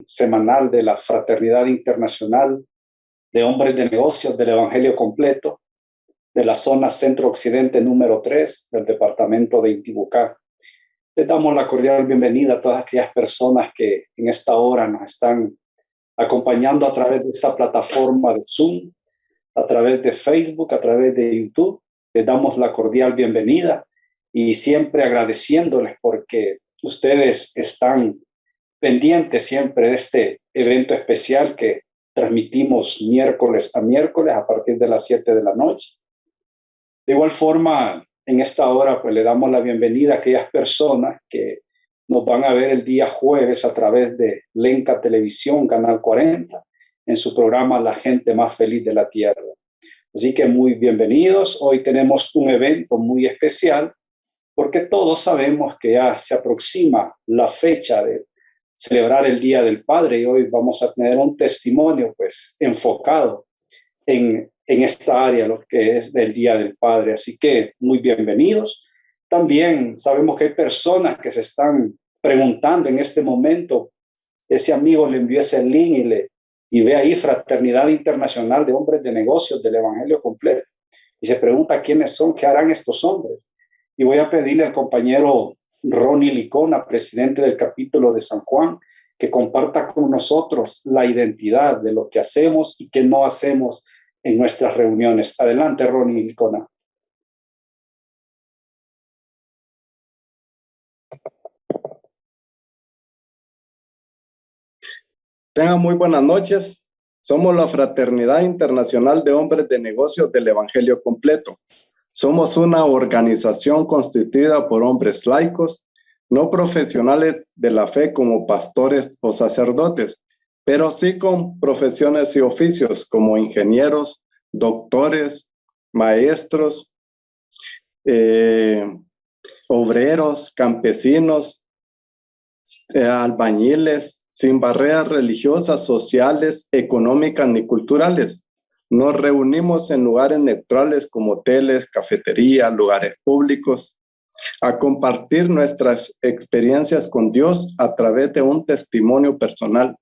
semanal de la Fraternidad Internacional de Hombres de Negocios del Evangelio Completo de la zona centro-occidente número 3 del departamento de Intibucá. Les damos la cordial bienvenida a todas aquellas personas que en esta hora nos están acompañando a través de esta plataforma de Zoom, a través de Facebook, a través de YouTube. Les damos la cordial bienvenida y siempre agradeciéndoles porque ustedes están pendientes siempre de este evento especial que transmitimos miércoles a miércoles a partir de las 7 de la noche. De igual forma, en esta hora pues le damos la bienvenida a aquellas personas que nos van a ver el día jueves a través de Lenca Televisión, Canal 40, en su programa La Gente Más Feliz de la Tierra. Así que muy bienvenidos. Hoy tenemos un evento muy especial porque todos sabemos que ya se aproxima la fecha de celebrar el Día del Padre y hoy vamos a tener un testimonio pues enfocado en esta área, lo que es del Día del Padre. Así que muy bienvenidos. También sabemos que hay personas que se están preguntando en este momento. Ese amigo le envió ese link y ve ahí Fraternidad Internacional de Hombres de Negocios del Evangelio Completo. Y se pregunta quiénes son, qué harán estos hombres. Y voy a pedirle al compañero Ronnie Licona, presidente del capítulo de San Juan, que comparta con nosotros la identidad de lo que hacemos y qué no hacemos en nuestras reuniones. Adelante, Ronnie Licona. Tengan muy buenas noches. Somos la Fraternidad Internacional de Hombres de Negocios del Evangelio Completo. Somos una organización constituida por hombres laicos, no profesionales de la fe como pastores o sacerdotes, pero sí con profesiones y oficios como ingenieros, doctores, maestros, obreros, campesinos, albañiles, sin barreras religiosas, sociales, económicas ni culturales. Nos reunimos en lugares neutrales como hoteles, cafeterías, lugares públicos, a compartir nuestras experiencias con Dios a través de un testimonio personal.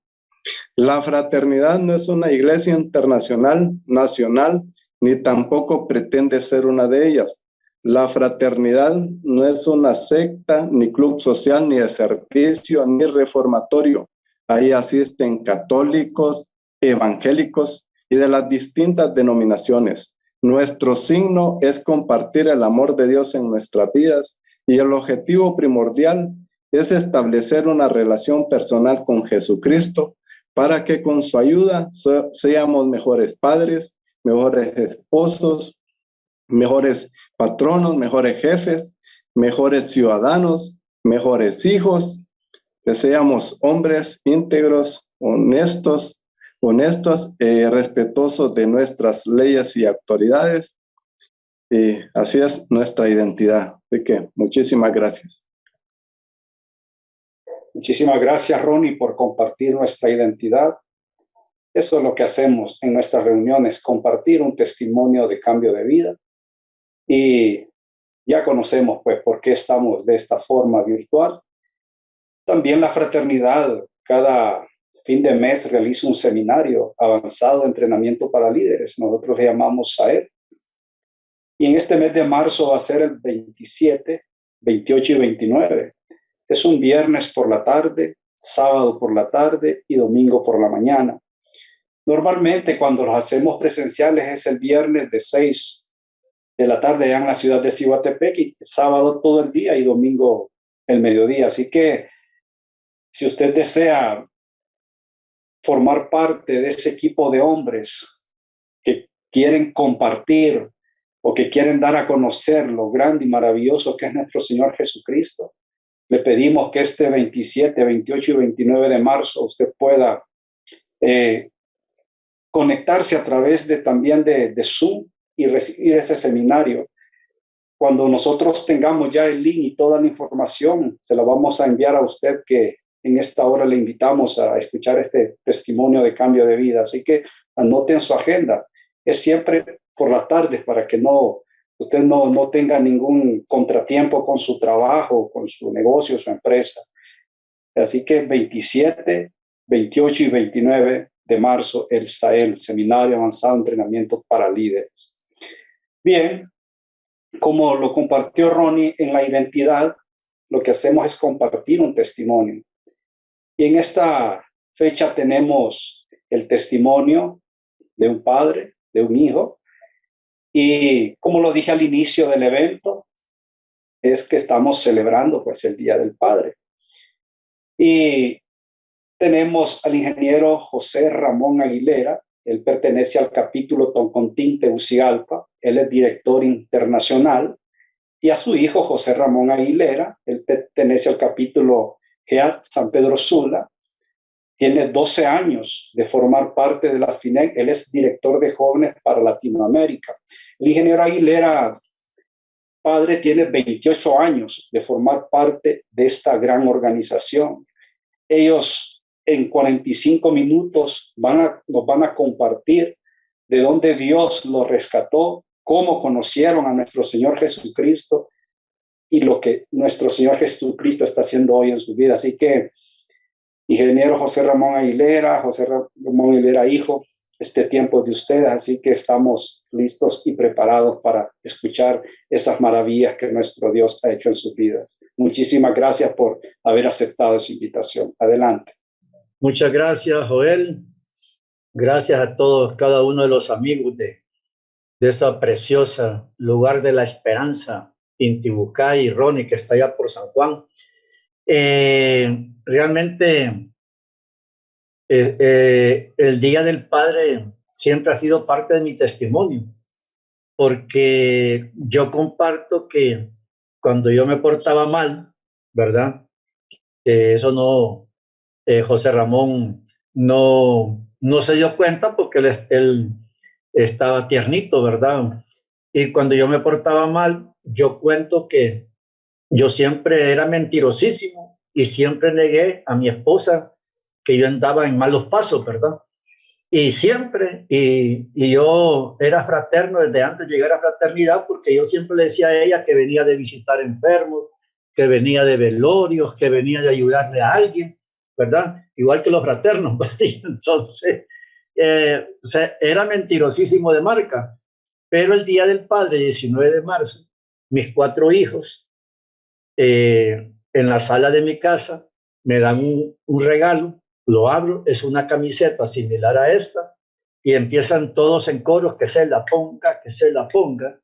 La fraternidad no es una iglesia internacional, nacional, ni tampoco pretende ser una de ellas. La fraternidad no es una secta, ni club social, ni de servicio, ni reformatorio. Ahí asisten católicos, evangélicos y de las distintas denominaciones. Nuestro signo es compartir el amor de Dios en nuestras vidas y el objetivo primordial es establecer una relación personal con Jesucristo para que con su ayuda seamos mejores padres, mejores esposos, mejores patronos, mejores jefes, mejores ciudadanos, mejores hijos, que seamos hombres íntegros, honestos, respetuosos de nuestras leyes y autoridades. Y así es nuestra identidad. Así que muchísimas gracias. Muchísimas gracias, Ronnie, por compartir nuestra identidad. Eso es lo que hacemos en nuestras reuniones, compartir un testimonio de cambio de vida. Y ya conocemos, pues, por qué estamos de esta forma virtual. También la fraternidad, cada fin de mes realiza un seminario avanzado de entrenamiento para líderes. Nosotros le llamamos SAER. Y en este mes de marzo va a ser el 27, 28 y 29. Es un viernes por la tarde, sábado por la tarde y domingo por la mañana. Normalmente cuando los hacemos presenciales es el viernes de 6 de la tarde allá en la ciudad de Cihuatepec y sábado todo el día y domingo el mediodía. Así que si usted desea formar parte de ese equipo de hombres que quieren compartir o que quieren dar a conocer lo grande y maravilloso que es nuestro Señor Jesucristo, le pedimos que este 27, 28 y 29 de marzo usted pueda conectarse a través también de Zoom y recibir ese seminario. Cuando nosotros tengamos ya el link y toda la información, se la vamos a enviar a usted, que en esta hora le invitamos a escuchar este testimonio de cambio de vida. Así que anote en su agenda. Es siempre por las tardes para que usted no tenga ningún contratiempo con su trabajo, con su negocio, su empresa. Así que 27, 28 y 29 de marzo, el SAEL, Seminario Avanzado de Entrenamiento para Líderes. Bien, como lo compartió Ronnie en la identidad, lo que hacemos es compartir un testimonio. Y en esta fecha tenemos el testimonio de un padre, de un hijo. Y como lo dije al inicio del evento, es que estamos celebrando pues el Día del Padre. Y tenemos al ingeniero José Ramón Aguilera. Él pertenece al capítulo Toncontín Tegucigalpa. Él es director internacional. Y a su hijo José Ramón Aguilera. Él pertenece al capítulo GEAT San Pedro Sula. Tiene 12 años de formar parte de la FINEC. Él es director de jóvenes para Latinoamérica. El ingeniero Aguilera, padre, tiene 28 años de formar parte de esta gran organización. Ellos en 45 minutos nos van a compartir de dónde Dios los rescató, cómo conocieron a nuestro Señor Jesucristo y lo que nuestro Señor Jesucristo está haciendo hoy en su vida. Así que, ingeniero José Ramón Aguilera, hijo, este tiempo es de ustedes, así que estamos listos y preparados para escuchar esas maravillas que nuestro Dios ha hecho en sus vidas. Muchísimas gracias por haber aceptado esa invitación. Adelante. Muchas gracias, Joel. Gracias a todos, cada uno de los amigos de esa preciosa lugar de la esperanza, Intibucá, y Ronnie, que está allá por San Juan. Realmente el Día del Padre siempre ha sido parte de mi testimonio, porque yo comparto que cuando yo me portaba mal, ¿verdad? Eso no, José Ramón no se dio cuenta porque él estaba tiernito, ¿verdad? Y cuando yo me portaba mal, yo cuento que yo siempre era mentirosísimo y siempre negué a mi esposa que yo andaba en malos pasos, ¿verdad? Y siempre, y yo era fraterno desde antes de llegar a fraternidad, porque yo siempre le decía a ella que venía de visitar enfermos, que venía de velorios, que venía de ayudarle a alguien, ¿verdad? Igual que los fraternos. Entonces, era mentirosísimo de marca. Pero el Día del Padre, 19 de marzo, mis 4 hijos, en la sala de mi casa, me dan un regalo, lo abro, es una camiseta similar a esta, y empiezan todos en coros, que se la ponga, que se la ponga.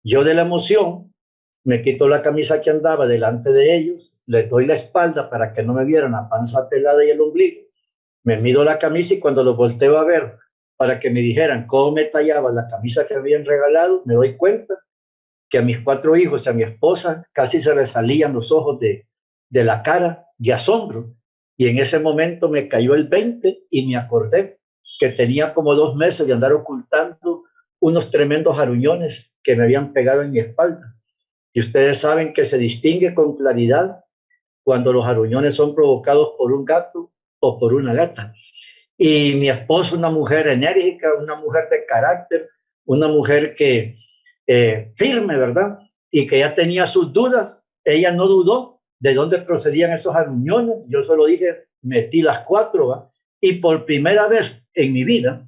Yo de la emoción me quito la camisa que andaba delante de ellos, les doy la espalda para que no me vieran la panza pelada y el ombligo, me mido la camisa y cuando los volteo a ver para que me dijeran cómo me tallaba la camisa que me habían regalado, me doy cuenta que a mis 4 hijos y a mi esposa casi se les salían los ojos de la cara de asombro. Y en ese momento me cayó el 20 y me acordé que tenía como 2 meses de andar ocultando unos tremendos aruñones que me habían pegado en mi espalda. Y ustedes saben que se distingue con claridad cuando los aruñones son provocados por un gato o por una gata. Y mi esposa, una mujer enérgica, una mujer de carácter, una mujer que firme, ¿verdad? Y que ya tenía sus dudas, ella no dudó de dónde procedían esos aruñones. Yo solo dije, metí las 4, ¿va? Y por primera vez en mi vida,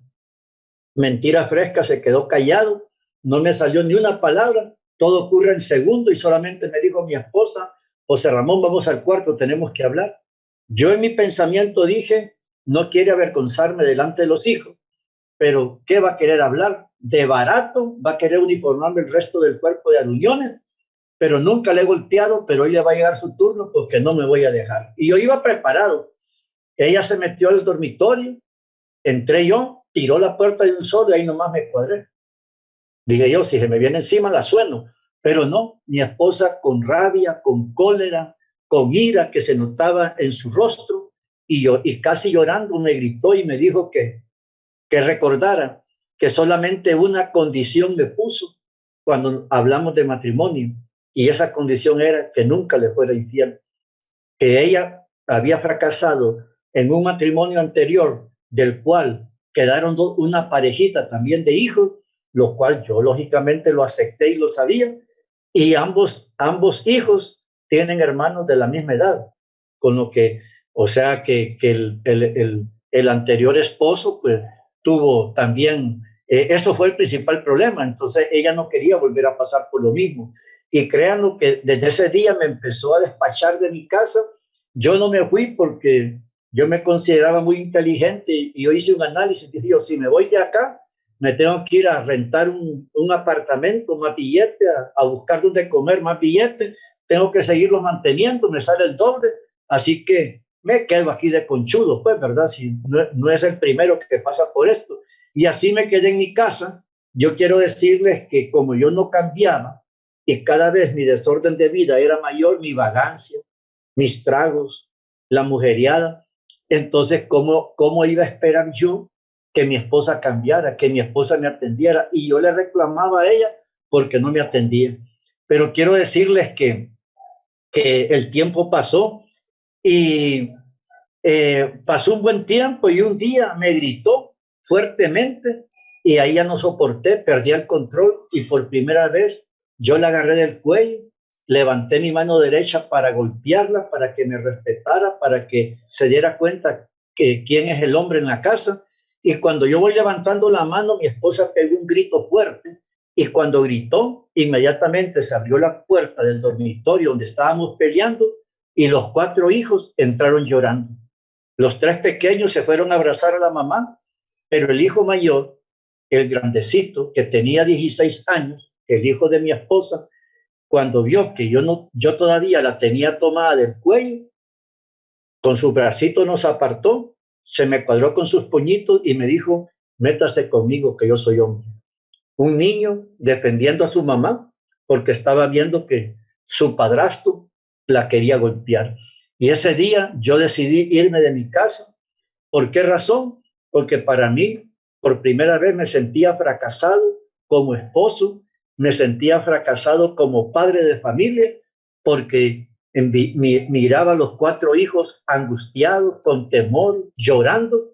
mentira fresca, se quedó callado, no me salió ni una palabra, todo ocurre en segundo y solamente me dijo mi esposa, José Ramón, vamos al cuarto, tenemos que hablar. Yo en mi pensamiento dije, no quiere avergonzarme delante de los hijos, pero ¿qué va a querer hablar? De barato, va a querer uniformarme el resto del cuerpo de aruñones, pero nunca le he golpeado, pero hoy le va a llegar su turno porque no me voy a dejar. Y yo iba preparado. Ella se metió al dormitorio, entré yo, tiró la puerta de un solo y ahí nomás me cuadré. Dije yo, si se me viene encima la sueno, pero no, mi esposa con rabia, con cólera, con ira que se notaba en su rostro y casi llorando me gritó y me dijo que recordara que solamente una condición me puso cuando hablamos de matrimonio, y esa condición era que nunca le fuera infiel, que ella había fracasado en un matrimonio anterior del cual quedaron una parejita también de hijos, lo cual yo lógicamente lo acepté y lo sabía, y ambos hijos tienen hermanos de la misma edad, con lo que O sea que el anterior esposo pues tuvo también, eso fue el principal problema. Entonces ella no quería volver a pasar por lo mismo. Y créanlo que desde ese día me empezó a despachar de mi casa. Yo no me fui porque yo me consideraba muy inteligente y yo hice un análisis. Dije yo, si me voy de acá, me tengo que ir a rentar un apartamento, más billete, a buscar donde comer, más billete. Tengo que seguirlo manteniendo, me sale el doble. Así que me quedo aquí de conchudo, pues, ¿verdad? Si no es el primero que pasa por esto. Y así me quedé en mi casa. Yo quiero decirles que como yo no cambiaba y cada vez mi desorden de vida era mayor, mi vagancia, mis tragos, la mujeriada, entonces, ¿cómo iba a esperar yo que mi esposa cambiara, que mi esposa me atendiera? Y yo le reclamaba a ella porque no me atendía. Pero quiero decirles que el tiempo pasó y pasó un buen tiempo y un día me gritó fuertemente y ahí ya no soporté, perdí el control y por primera vez yo la agarré del cuello, levanté mi mano derecha para golpearla, para que me respetara, para que se diera cuenta que quién es el hombre en la casa. Y cuando yo voy levantando la mano, mi esposa pegó un grito fuerte y cuando gritó, inmediatamente se abrió la puerta del dormitorio donde estábamos peleando y los 4 hijos entraron llorando. Los 3 pequeños se fueron a abrazar a la mamá, pero el hijo mayor, el grandecito, que tenía 16 años, el hijo de mi esposa, cuando vio que yo todavía la tenía tomada del cuello, con su bracito nos apartó, se me cuadró con sus puñitos y me dijo, métase conmigo que yo soy hombre. Un niño defendiendo a su mamá porque estaba viendo que su padrastro la quería golpear. Y ese día yo decidí irme de mi casa. ¿Por qué razón? Porque para mí, por primera vez me sentía fracasado como esposo, me sentía fracasado como padre de familia, porque miraba a los 4 hijos angustiados, con temor, llorando.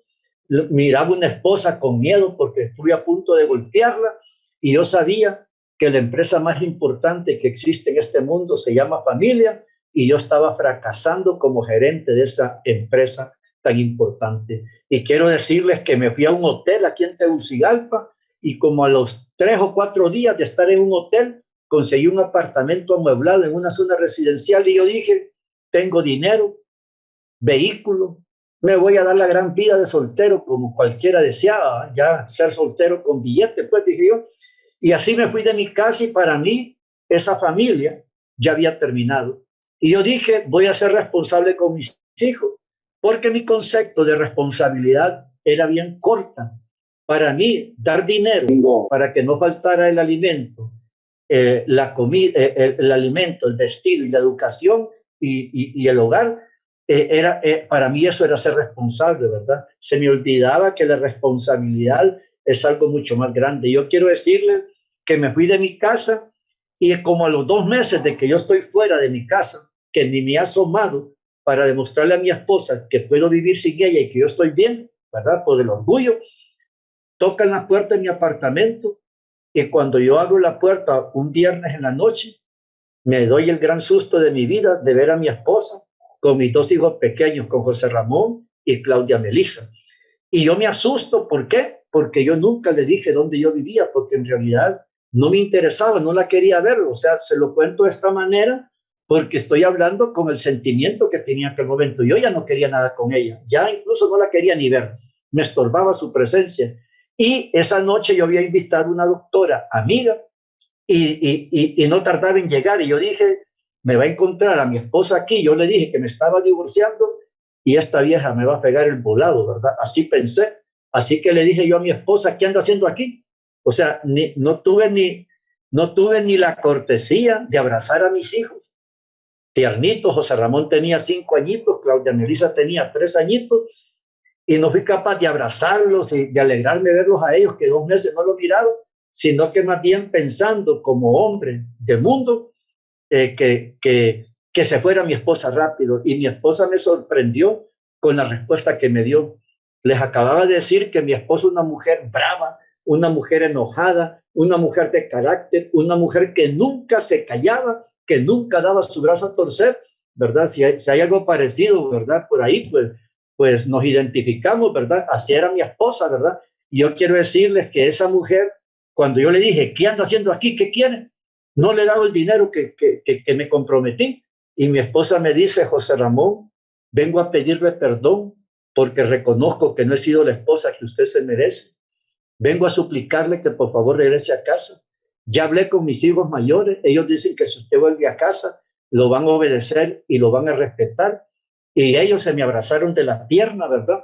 Miraba una esposa con miedo porque estuve a punto de golpearla y yo sabía que la empresa más importante que existe en este mundo se llama familia y yo estaba fracasando como gerente de esa empresa tan importante. Y quiero decirles que me fui a un hotel aquí en Tegucigalpa y como a los 3 o 4 días de estar en un hotel, conseguí un apartamento amueblado en una zona residencial y yo dije, tengo dinero, vehículo, me voy a dar la gran vida de soltero como cualquiera deseaba, ya ser soltero con billete, pues dije yo. Y así me fui de mi casa y para mí esa familia ya había terminado. Y yo dije, voy a ser responsable con mis hijos, porque mi concepto de responsabilidad era bien corta. Para mí, dar dinero para que no faltara el alimento, la comida, el alimento, el vestido y la educación y el hogar, para mí eso era ser responsable, ¿verdad? Se me olvidaba que la responsabilidad es algo mucho más grande. Yo quiero decirles que me fui de mi casa y como a los 2 meses de que yo estoy fuera de mi casa, que ni me he asomado para demostrarle a mi esposa que puedo vivir sin ella y que yo estoy bien, ¿verdad? Por el orgullo, tocan la puerta de mi apartamento y cuando yo abro la puerta un viernes en la noche, me doy el gran susto de mi vida de ver a mi esposa con mis 2 hijos pequeños, con José Ramón y Claudia Melissa. Y yo me asusto, ¿por qué? Porque yo nunca le dije dónde yo vivía, porque en realidad no me interesaba, no la quería ver. O sea, se lo cuento de esta manera porque estoy hablando con el sentimiento que tenía en aquel momento. Yo ya no quería nada con ella, ya incluso no la quería ni ver, me estorbaba su presencia. Y esa noche yo había invitado a una doctora amiga y no tardaba en llegar y yo dije, me va a encontrar a mi esposa aquí. Yo le dije que me estaba divorciando y esta vieja me va a pegar el volado, ¿verdad? Así pensé. Así que le dije yo a mi esposa, ¿qué anda haciendo aquí? O sea, no tuve ni la cortesía de abrazar a mis hijos. Tiernitos, José Ramón tenía 5 añitos, Claudia Melissa tenía 3 añitos y no fui capaz de abrazarlos y de alegrarme verlos a ellos, que 2 meses no los miraba, sino que más bien pensando como hombre de mundo, que se fuera mi esposa rápido. Y mi esposa me sorprendió con la respuesta que me dio. Les acababa de decir que mi esposa es una mujer brava, una mujer enojada, una mujer de carácter, una mujer que nunca se callaba, que nunca daba su brazo a torcer ¿verdad? Si hay algo parecido, ¿verdad? Por ahí, pues nos identificamos, ¿verdad? Así era mi esposa, ¿verdad? Y yo quiero decirles que esa mujer, cuando yo le dije, ¿qué anda haciendo aquí? ¿Qué quiere? No le he dado el dinero que me comprometí. Y mi esposa me dice, José Ramón, vengo a pedirle perdón porque reconozco que no he sido la esposa que usted se merece. Vengo a suplicarle que por favor regrese a casa. Ya hablé con mis hijos mayores. Ellos dicen que si usted vuelve a casa, lo van a obedecer y lo van a respetar. Y ellos se me abrazaron de la pierna, ¿verdad?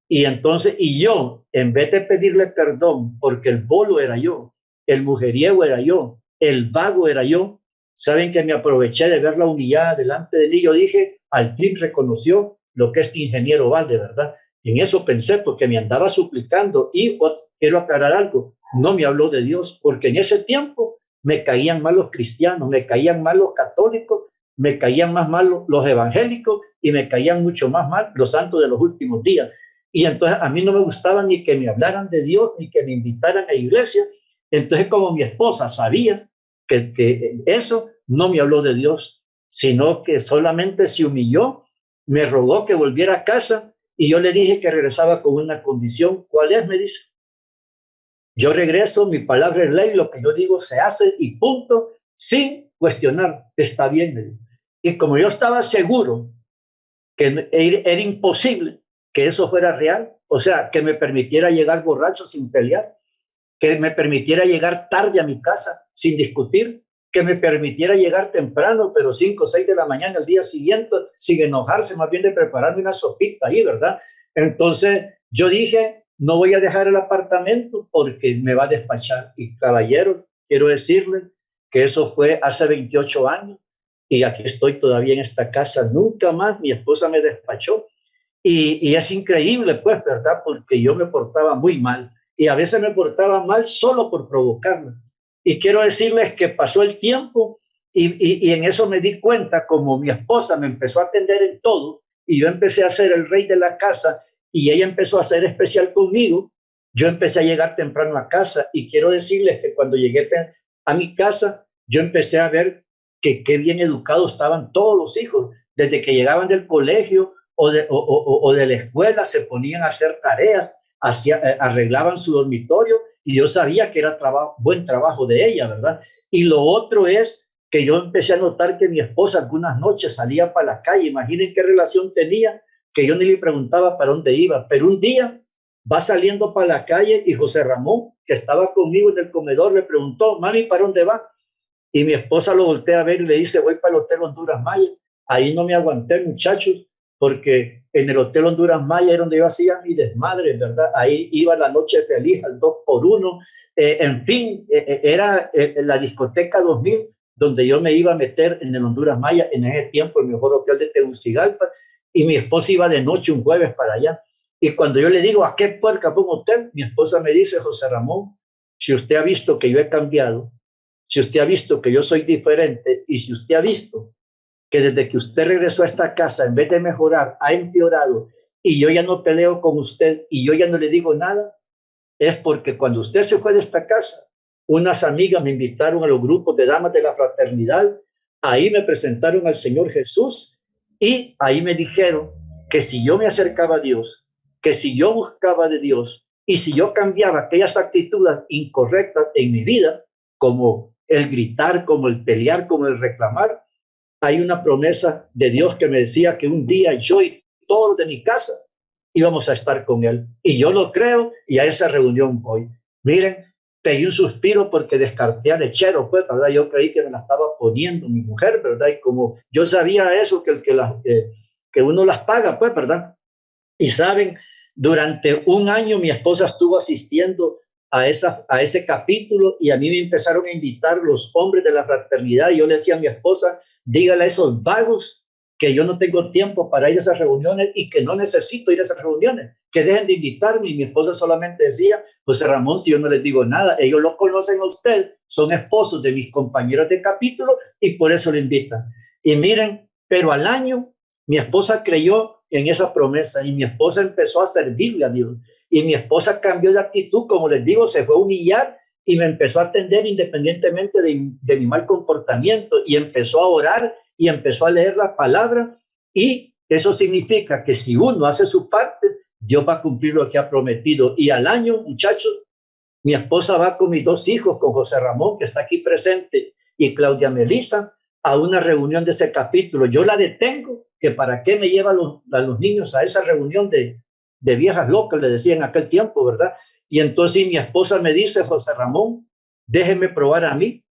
Y entonces, y yo, en vez de pedirle perdón, porque el bolo era yo, el mujeriego era yo, el vago era yo, saben que me aproveché de verla humillada delante de mí. Yo dije, al fin reconoció lo que este ingeniero vale, ¿verdad? En eso pensé, porque me andaba suplicando. Y quiero aclarar algo, no me habló de Dios, porque en ese tiempo me caían mal los cristianos, me caían mal los católicos, me caían más mal los evangélicos y me caían mucho más mal los santos de los últimos días. Y entonces a mí no me gustaba ni que me hablaran de Dios, ni que me invitaran a iglesia. Entonces, como mi esposa sabía que eso, no me habló de Dios, sino que solamente se humilló, me rogó que volviera a casa y yo le dije que regresaba con una condición. ¿Cuál es? Me dice. Yo regreso, mi palabra es ley, lo que yo digo se hace y punto, sin cuestionar. Está bien, me dijo. Y como yo estaba seguro que era imposible que eso fuera real, o sea, que me permitiera llegar borracho sin pelear, que me permitiera llegar tarde a mi casa sin discutir, que me permitiera llegar temprano, pero 5 o 6 de la mañana al día siguiente, sin enojarse, más bien de prepararme una sopita ahí, ¿verdad? Entonces yo dije, no voy a dejar el apartamento porque me va a despachar. Y caballeros, quiero decirles que eso fue hace 28 años y aquí estoy todavía en esta casa. Nunca más mi esposa me despachó. Y es increíble, pues, ¿verdad? Porque yo me portaba muy mal y a veces me portaba mal solo por provocarla. Y quiero decirles que pasó el tiempo y en eso me di cuenta, como mi esposa me empezó a atender en todo y yo empecé a ser el rey de la casa y ella empezó a ser especial conmigo, yo empecé a llegar temprano a casa y quiero decirles que cuando llegué a mi casa, yo empecé a ver que qué bien educados estaban todos los hijos, desde que llegaban del colegio o de la escuela, se ponían a hacer tareas, arreglaban su dormitorio y yo sabía que era buen trabajo de ella, ¿verdad? Y lo otro es que yo empecé a notar que mi esposa algunas noches salía para la calle. Imaginen qué relación tenía, que yo ni le preguntaba para dónde iba, pero un día va saliendo para la calle y José Ramón, que estaba conmigo en el comedor, le preguntó, mami, ¿para dónde va? Y mi esposa lo voltea a ver y le dice, voy para el Hotel Honduras Maya. Ahí no me aguanté, muchachos, porque en el Hotel Honduras Maya era donde yo hacía mi desmadre, ¿verdad? Ahí iba la noche feliz al 2x1. En fin, era la discoteca 2000, donde yo me iba a meter en el Honduras Maya, en ese tiempo el mejor hotel de Tegucigalpa, y mi esposa iba de noche un jueves para allá. Y cuando yo le digo, ¿a qué puerca fue un hotel? Mi esposa me dice, José Ramón, si usted ha visto que yo he cambiado, si usted ha visto que yo soy diferente y si usted ha visto que desde que usted regresó a esta casa, en vez de mejorar, ha empeorado y yo ya no peleo con usted y yo ya no le digo nada, es porque cuando usted se fue de esta casa, unas amigas me invitaron a los grupos de damas de la fraternidad, ahí me presentaron al Señor Jesús y ahí me dijeron que si yo me acercaba a Dios, que si yo buscaba de Dios y si yo cambiaba aquellas actitudes incorrectas en mi vida, como el gritar, como el pelear, como el reclamar, hay una promesa de Dios que me decía que un día yo y todos de mi casa íbamos a estar con Él. Y yo lo creo y a esa reunión voy. Miren, pegué un suspiro porque descarté al lechero, pues, ¿verdad? Yo creí que me la estaba poniendo mi mujer, ¿verdad? Y como yo sabía eso, que uno las paga, pues, ¿verdad? Y saben, durante un año mi esposa estuvo asistiendo a ese capítulo y a mí me empezaron a invitar los hombres de la fraternidad y yo le decía a mi esposa, dígale a esos vagos que yo no tengo tiempo para ir a esas reuniones y que no necesito ir a esas reuniones, que dejen de invitarme. Y mi esposa solamente decía, José Ramón, si yo no les digo nada, ellos lo conocen a usted, son esposos de mis compañeros de capítulo y por eso le invitan. Y miren, pero al año mi esposa creyó en esa promesa y mi esposa empezó a servirle a Dios y mi esposa cambió de actitud, como les digo, se fue a humillar y me empezó a atender independientemente de mi mal comportamiento y empezó a orar y empezó a leer la palabra, y eso significa que si uno hace su parte, Dios va a cumplir lo que ha prometido. Y al año, muchachos, mi esposa va con mis 2 hijos, con José Ramón, que está aquí presente, y Claudia Melisa, a una reunión de ese capítulo. Yo la detengo, que para qué me lleva a los niños a esa reunión de viejas locas, le decía en aquel tiempo, ¿verdad? Y entonces mi esposa me dice: José Ramón, déjeme probar a mí.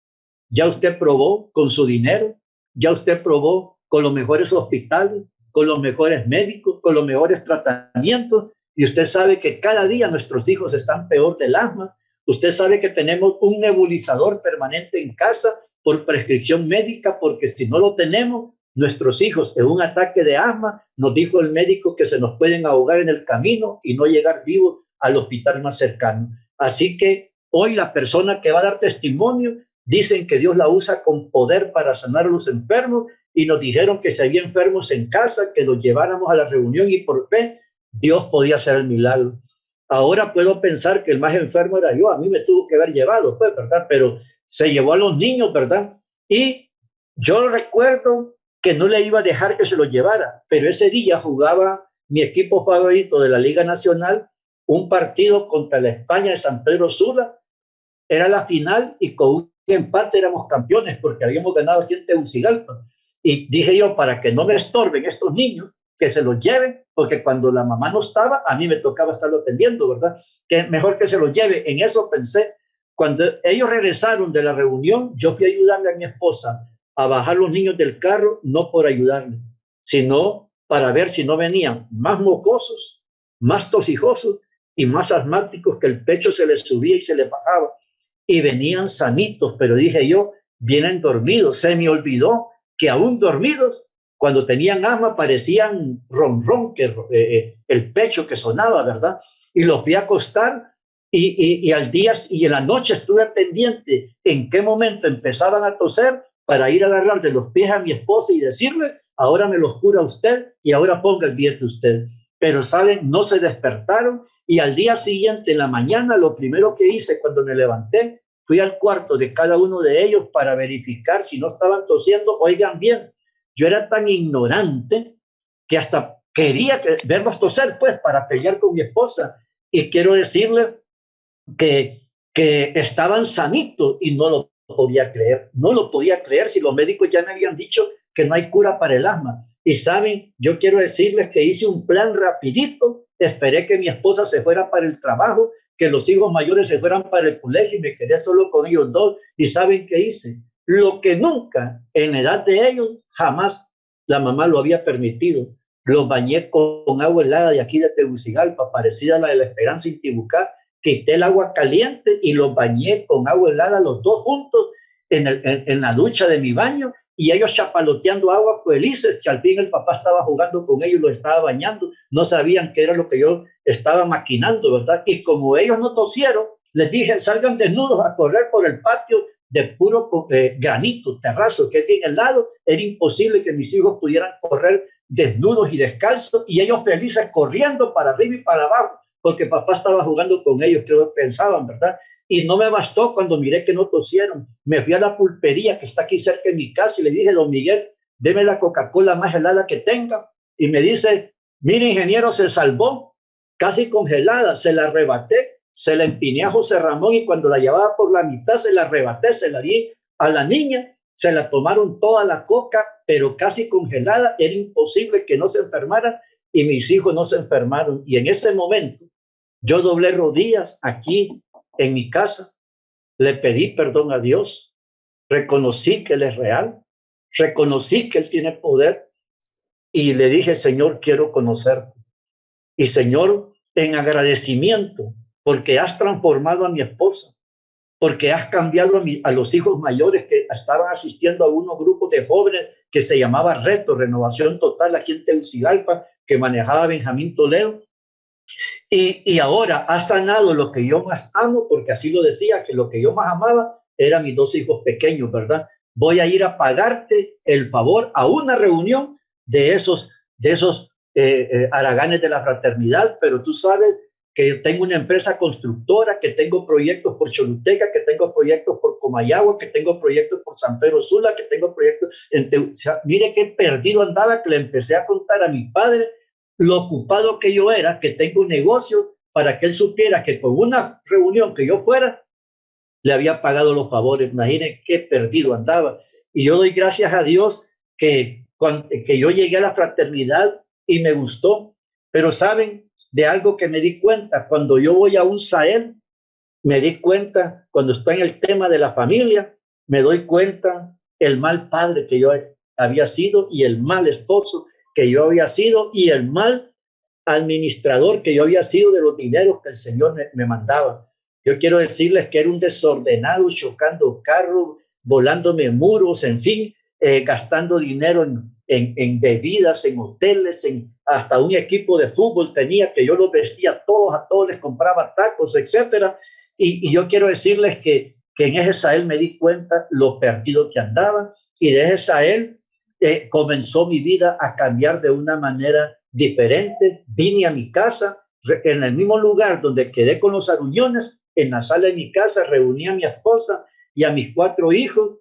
Ya usted probó con su dinero, ya usted probó con los mejores hospitales, con los mejores médicos, con los mejores tratamientos, y usted sabe que cada día nuestros hijos están peor del asma. Usted sabe que tenemos un nebulizador permanente en casa por prescripción médica, porque si no lo tenemos, nuestros hijos en un ataque de asma, nos dijo el médico que se nos pueden ahogar en el camino y no llegar vivos al hospital más cercano. Así que hoy la persona que va a dar testimonio, dicen que Dios la usa con poder para sanar a los enfermos, y nos dijeron que si había enfermos en casa, que los lleváramos a la reunión, y por fe Dios podía hacer el milagro. Ahora puedo pensar que el más enfermo era yo, a mí me tuvo que haber llevado, pues, ¿verdad? Pero se llevó a los niños, ¿verdad? Y yo recuerdo que no le iba a dejar que se los llevara, pero ese día jugaba mi equipo favorito de la Liga Nacional, un partido contra la España de San Pedro Sula. Era la final, y con un empate éramos campeones, porque habíamos ganado aquí en Tegucigalpa. Y dije yo, para que no me estorben estos niños, que se los lleven, porque cuando la mamá no estaba, a mí me tocaba estarlo atendiendo, ¿verdad? Que mejor que se los lleve. En eso pensé. Cuando ellos regresaron de la reunión, yo fui a ayudarle a mi esposa a bajar los niños del carro, no por ayudarle, sino para ver si no venían más mocosos, más tosijosos y más asmáticos, que el pecho se les subía y se les bajaba. Y venían sanitos, pero dije yo, vienen dormidos. Se me olvidó que aún dormidos, cuando tenían asma, parecían ronrón, que el pecho que sonaba, ¿verdad? Y los vi acostar, y al día y en la noche estuve pendiente en qué momento empezaban a toser, para ir a agarrar de los pies a mi esposa y decirle: ahora me los cura usted y ahora ponga el billete usted. Pero saben, no se despertaron, y al día siguiente, en la mañana, lo primero que hice cuando me levanté, fui al cuarto de cada uno de ellos para verificar si no estaban tosiendo. Oigan bien, yo era tan ignorante que hasta quería verlos toser, pues, para pelear con mi esposa. Y quiero decirle que estaban sanitos, y no lo podía creer. No lo podía creer si los médicos ya me habían dicho que no hay cura para el asma. Y saben, yo quiero decirles que hice un plan rapidito. Esperé que mi esposa se fuera para el trabajo, que los hijos mayores se fueran para el colegio, y me quedé solo con ellos 2. ¿Y saben qué hice? Lo que nunca en la edad de ellos, jamás la mamá lo había permitido. Los bañé con agua helada de aquí de Tegucigalpa, parecida a la de la Esperanza en Tibucá. Quité el agua caliente y los bañé con agua helada, los 2 juntos, en la ducha de mi baño, y ellos chapaloteando agua felices, que al fin el papá estaba jugando con ellos, lo estaba bañando. No sabían qué era lo que yo estaba maquinando, ¿verdad? Y como ellos no tosieron, les dije: salgan desnudos a correr por el patio de puro granito, terrazo, que es bien helado. Era imposible que mis hijos pudieran correr desnudos y descalzos, y ellos felices corriendo para arriba y para abajo, porque papá estaba jugando con ellos, creo que pensaban, ¿verdad? Y no me bastó cuando miré que no tosieron. Me fui a la pulpería que está aquí cerca de mi casa y le dije: don Miguel, deme la Coca-Cola más helada que tenga. Y me dice: mire, ingeniero, se salvó, casi congelada. Se la arrebaté, se la empiné a José Ramón, y cuando la llevaba por la mitad se la arrebaté, se la di a la niña. Se la tomaron toda la coca, pero casi congelada. Era imposible que no se enfermaran, y mis hijos no se enfermaron. Y en ese momento yo doblé rodillas aquí en mi casa, le pedí perdón a Dios, reconocí que Él es real, reconocí que Él tiene poder, y le dije: Señor, quiero conocerte. Y Señor, en agradecimiento, porque has transformado a mi esposa, porque has cambiado a los hijos mayores que estaban asistiendo a unos grupos de jóvenes que se llamaba Reto, Renovación Total, aquí en Tegucigalpa, que manejaba Benjamín Toledo. Y ahora has sanado lo que yo más amo, porque así lo decía, que lo que yo más amaba eran mis 2 hijos pequeños, ¿verdad? Voy a ir a pagarte el favor a una reunión de esos haraganes de la fraternidad, pero tú sabes, que tengo una empresa constructora, que tengo proyectos por Choluteca, que tengo proyectos por Comayagua, que tengo proyectos por San Pedro Sula, que tengo proyectos o sea, mire qué perdido andaba, que le empecé a contar a mi padre lo ocupado que yo era, que tengo un negocio, para que él supiera que con una reunión que yo fuera, le había pagado los favores. Imaginen qué perdido andaba. Y yo doy gracias a Dios que yo llegué a la fraternidad y me gustó. Pero saben de algo que me di cuenta cuando yo voy a un Sahel, me di cuenta cuando estoy en el tema de la familia, me doy cuenta el mal padre que yo había sido y el mal esposo que yo había sido y el mal administrador que yo había sido de los dineros que el Señor me mandaba. Yo quiero decirles que era un desordenado, chocando carros, volándome muros, en fin, gastando dinero en bebidas, en hoteles, hasta un equipo de fútbol tenía que yo los vestía a todos les compraba tacos, etcétera. Y yo quiero decirles que en ese Sahel me di cuenta lo perdido que andaba y de ese Sahel comenzó mi vida a cambiar de una manera diferente. Vine a mi casa, en el mismo lugar donde quedé con los aruñones, en la sala de mi casa, reuní a mi esposa y a mis 4 hijos,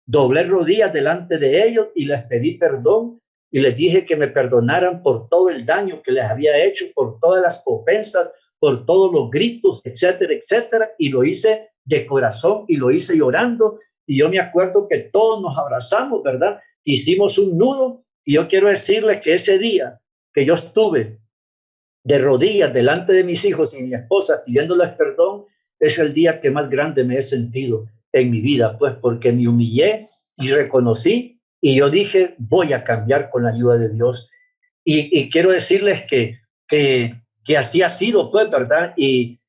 doblé rodillas delante de ellos y les pedí perdón y les dije que me perdonaran por todo el daño que les había hecho, por todas las ofensas, por todos los gritos, etcétera, etcétera. Y lo hice de corazón y lo hice llorando. Y yo me acuerdo que todos nos abrazamos, ¿verdad? Hicimos un nudo y yo quiero decirles que ese día que yo estuve de rodillas delante de mis hijos y mi esposa pidiéndoles perdón, es el día que más grande me he sentido en mi vida, pues porque me humillé y reconocí y yo dije, voy a cambiar con la ayuda de Dios. Y quiero decirles que así ha sido, pues, ¿verdad? Y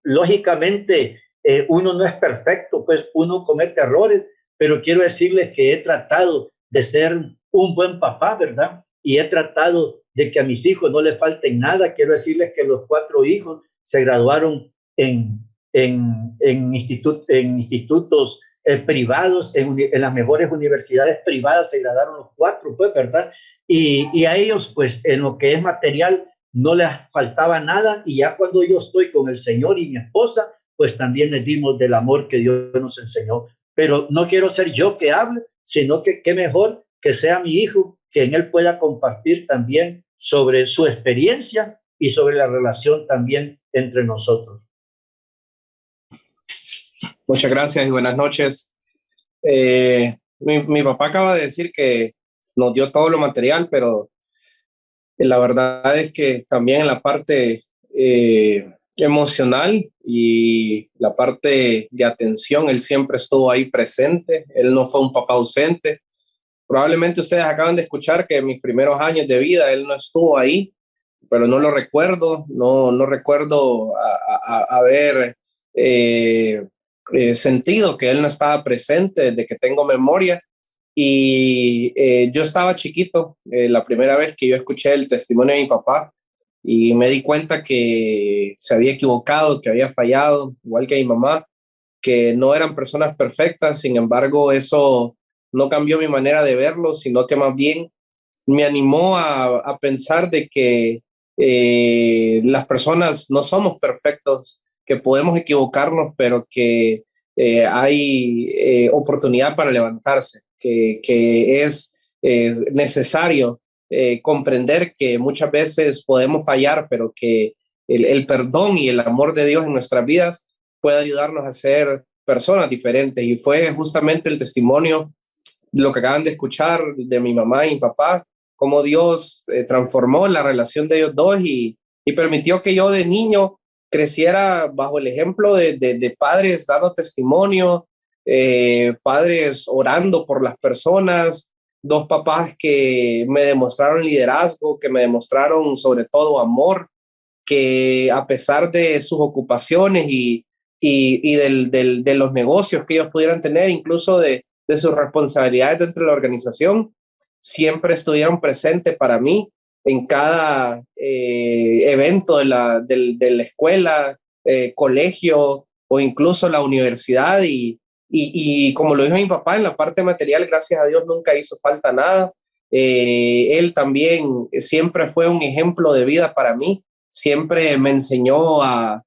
lógicamente uno no es perfecto, pues uno comete errores, pero quiero decirles que he tratado de ser un buen papá, ¿verdad? Y he tratado de que a mis hijos no les falten nada. Quiero decirles que los 4 hijos se graduaron en institutos privados, en las mejores universidades privadas se graduaron los 4, pues, ¿verdad? Y a ellos, pues, en lo que es material, no les faltaba nada. Y ya cuando yo estoy con el Señor y mi esposa, pues también les dimos del amor que Dios nos enseñó. Pero no quiero ser yo que hable, sino que qué mejor que sea mi hijo, que en él pueda compartir también sobre su experiencia y sobre la relación también entre nosotros. Muchas gracias y buenas noches. Mi papá acaba de decir que nos dio todo lo material, pero la verdad es que también en la parte emocional y la parte de atención, él siempre estuvo ahí presente. Él no fue un papá ausente. Probablemente ustedes acaban de escuchar que en mis primeros años de vida él no estuvo ahí, pero no lo recuerdo. No recuerdo haber sentido que él no estaba presente desde que tengo memoria. Y yo estaba chiquito, la primera vez que yo escuché el testimonio de mi papá, y me di cuenta que se había equivocado, que había fallado, igual que mi mamá, que no eran personas perfectas. Sin embargo, eso no cambió mi manera de verlo, sino que más bien me animó a pensar de que las personas no somos perfectos, que podemos equivocarnos, pero que hay oportunidad para levantarse, que es necesario comprender que muchas veces podemos fallar, pero que el perdón y el amor de Dios en nuestras vidas puede ayudarnos a ser personas diferentes. Y fue justamente el testimonio, lo que acaban de escuchar de mi mamá y mi papá, cómo Dios transformó la relación de ellos dos y permitió que yo de niño creciera bajo el ejemplo de padres dando testimonio, padres orando por las personas, 2 papás que me demostraron liderazgo, que me demostraron sobre todo amor, que a pesar de sus ocupaciones y de los negocios que ellos pudieran tener, incluso de sus responsabilidades dentro de la organización, siempre estuvieron presentes para mí en cada evento de la escuela, colegio o incluso la universidad. Y como lo dijo mi papá, en la parte material, gracias a Dios, nunca hizo falta nada. Él también siempre fue un ejemplo de vida para mí. siempre me enseñó a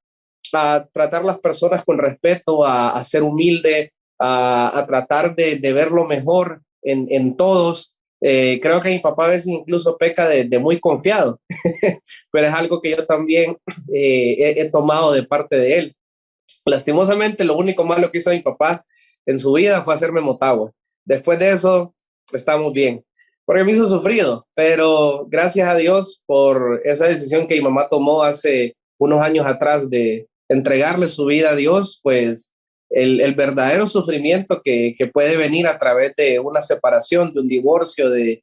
tratar las personas con respeto, a ser humilde, a tratar de ver lo mejor en todos. Creo que mi papá a veces incluso peca de muy confiado, pero es algo que yo también he tomado de parte de él. Lastimosamente, lo único malo que hizo mi papá en su vida fue hacerme motagua. Después de eso, estamos bien, porque me hizo sufrido, pero gracias a Dios por esa decisión que mi mamá tomó hace unos años atrás de entregarle su vida a Dios, pues el verdadero sufrimiento que puede venir a través de una separación, de un divorcio, de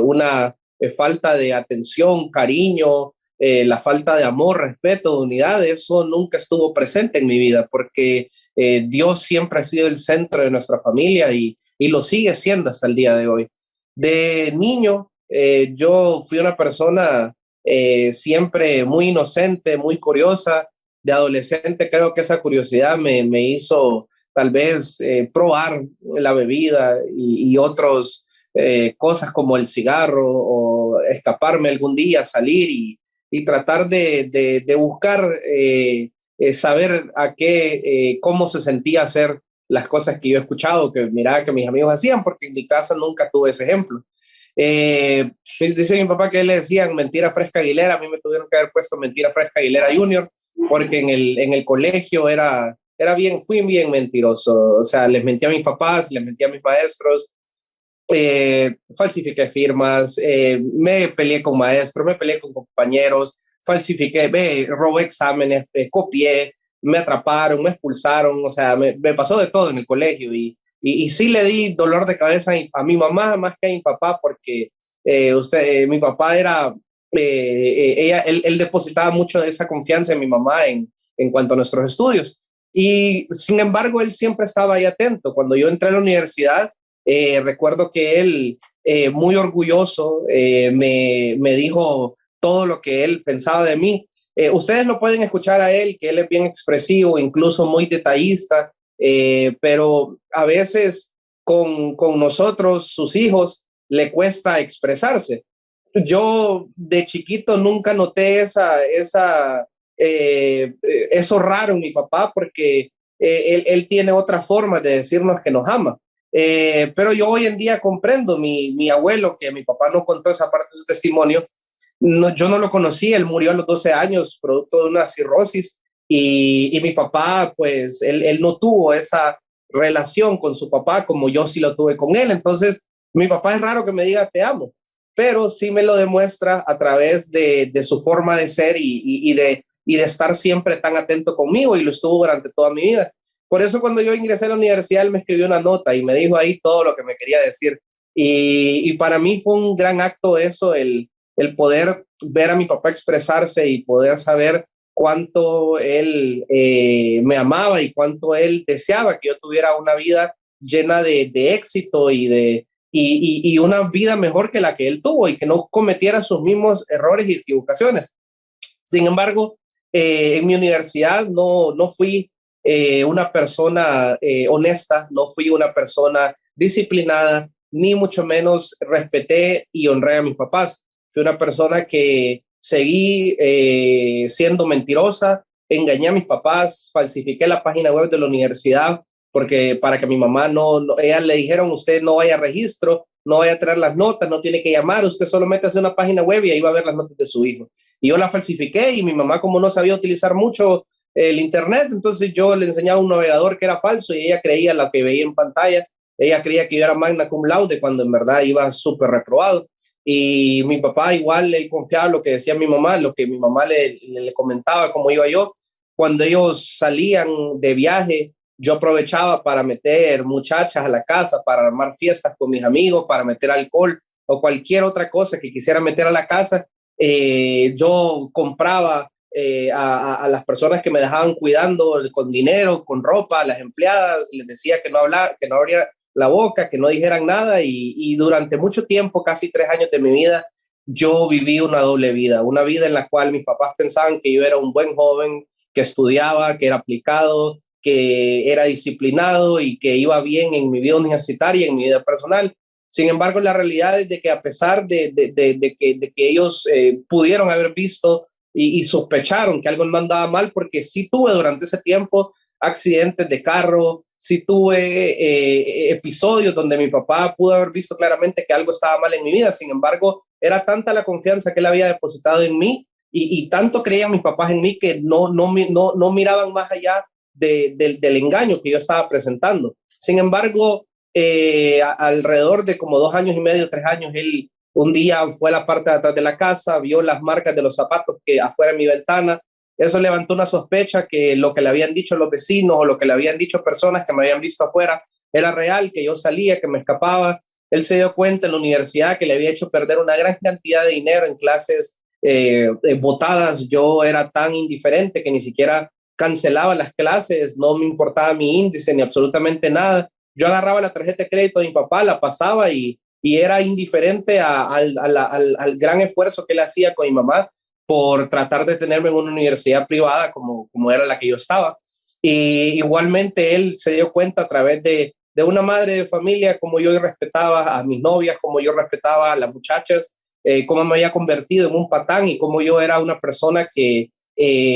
una falta de atención, cariño, la falta de amor, respeto, unidad, eso nunca estuvo presente en mi vida porque Dios siempre ha sido el centro de nuestra familia y lo sigue siendo hasta el día de hoy. De niño, yo fui una persona siempre muy inocente, muy curiosa. De adolescente, creo que esa curiosidad me hizo tal vez probar la bebida y otras cosas como el cigarro o escaparme algún día, salir y tratar de buscar saber cómo se sentía hacer las cosas que yo he escuchado, que miraba que mis amigos hacían, porque en mi casa nunca tuve ese ejemplo. Dice mi papá que él le decían Mentira Fresca Aguilera, a mí me tuvieron que haber puesto Mentira Fresca Aguilera Junior, porque en el colegio fui bien mentiroso, o sea, les mentí a mis papás, les mentí a mis maestros, falsifiqué firmas, me peleé con maestros, me peleé con compañeros, robé exámenes, copié, me atraparon, me expulsaron, o sea, me pasó de todo en el colegio y sí le di dolor de cabeza a mi mamá más que a mi papá porque mi papá era, él depositaba mucho de esa confianza en mi mamá en cuanto a nuestros estudios y sin embargo él siempre estaba ahí atento. Cuando yo entré a la universidad, recuerdo que él, muy orgulloso, me dijo todo lo que él pensaba de mí. Ustedes lo pueden escuchar a él, que él es bien expresivo, incluso muy detallista, pero a veces con nosotros, sus hijos, le cuesta expresarse. Yo de chiquito nunca noté eso raro en mi papá porque él tiene otra forma de decirnos que nos ama. Pero yo hoy en día comprendo mi abuelo, que mi papá no contó esa parte de su testimonio. No, yo no lo conocí, él murió a los 12 años producto de una cirrosis y mi papá, pues él no tuvo esa relación con su papá como yo sí lo tuve con él. Entonces, mi papá es raro que me diga te amo, pero sí me lo demuestra a través de su forma de ser y de estar siempre tan atento conmigo y lo estuvo durante toda mi vida. Por eso cuando yo ingresé a la universidad, él me escribió una nota y me dijo ahí todo lo que me quería decir. Y para mí fue un gran acto eso, el poder ver a mi papá expresarse y poder saber cuánto él me amaba y cuánto él deseaba que yo tuviera una vida llena de éxito y una vida mejor que la que él tuvo y que no cometiera sus mismos errores y equivocaciones. Sin embargo, en mi universidad no fui una persona honesta, no fui una persona disciplinada, ni mucho menos respeté y honré a mis papás. Fui una persona que seguí siendo mentirosa, engañé a mis papás, falsifiqué la página web de la universidad porque para que mi mamá ella le dijeron, usted no vaya a registro, no vaya a traer las notas, no tiene que llamar, usted solo métase en una página web y ahí va a ver las notas de su hijo. Y yo la falsifiqué y mi mamá, como no sabía utilizar mucho el internet, entonces yo le enseñaba un navegador que era falso y ella creía lo que veía en pantalla. Ella creía que yo era magna cum laude cuando en verdad iba súper reprobado. Y mi papá igual, él confiaba en lo que decía mi mamá, lo que mi mamá le comentaba, cómo iba yo. Cuando ellos salían de viaje, yo aprovechaba para meter muchachas a la casa, para armar fiestas con mis amigos, para meter alcohol o cualquier otra cosa que quisiera meter a la casa. Yo compraba a las personas que me dejaban cuidando con dinero, con ropa, a las empleadas, les decía que no abría la boca, que no dijeran nada y durante mucho tiempo, casi 3 años de mi vida, yo viví una doble vida, una vida en la cual mis papás pensaban que yo era un buen joven, que estudiaba, que era aplicado, que era disciplinado y que iba bien en mi vida universitaria y en mi vida personal. Sin embargo, la realidad es de que a pesar de que ellos pudieron haber visto y sospecharon que algo no andaba mal, porque sí tuve durante ese tiempo accidentes de carro, sí tuve episodios donde mi papá pudo haber visto claramente que algo estaba mal en mi vida. Sin embargo, era tanta la confianza que él había depositado en mí y tanto creían mis papás en mí que no miraban más allá del engaño que yo estaba presentando. Sin embargo, alrededor de como 2 años y medio, 3 años, él un día fue a la parte de atrás de la casa, vio las marcas de los zapatos que afuera de mi ventana. Eso levantó una sospecha que lo que le habían dicho los vecinos o lo que le habían dicho personas que me habían visto afuera era real, que yo salía, que me escapaba. Él se dio cuenta en la universidad que le había hecho perder una gran cantidad de dinero en clases botadas. Yo era tan indiferente que ni siquiera cancelaba las clases, no me importaba mi índice ni absolutamente nada. Yo agarraba la tarjeta de crédito de mi papá, la pasaba y era indiferente al gran esfuerzo que él hacía con mi mamá por tratar de tenerme en una universidad privada como era la que yo estaba. Y igualmente él se dio cuenta a través de una madre de familia, como yo respetaba a mis novias, como yo respetaba a las muchachas, cómo me había convertido en un patán y cómo yo era una persona que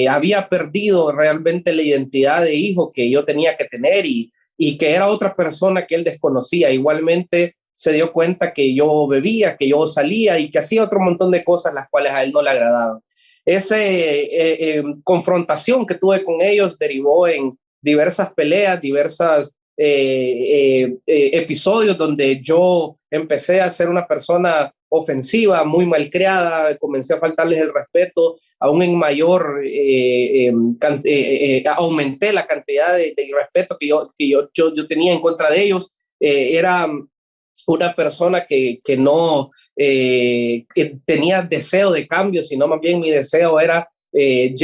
había perdido realmente la identidad de hijo que yo tenía que tener y que era otra persona que él desconocía. Igualmente se dio cuenta que yo bebía, que yo salía y que hacía otro montón de cosas las cuales a él no le agradaban. Esa confrontación que tuve con ellos derivó en diversas peleas, diversas episodios donde yo empecé a ser una persona ofensiva, muy malcriada, comencé a faltarles el respeto, aún en mayor, aumenté la cantidad de irrespeto que yo tenía en contra de ellos. Era una persona que no que tenía deseo de cambio, sino más bien mi deseo era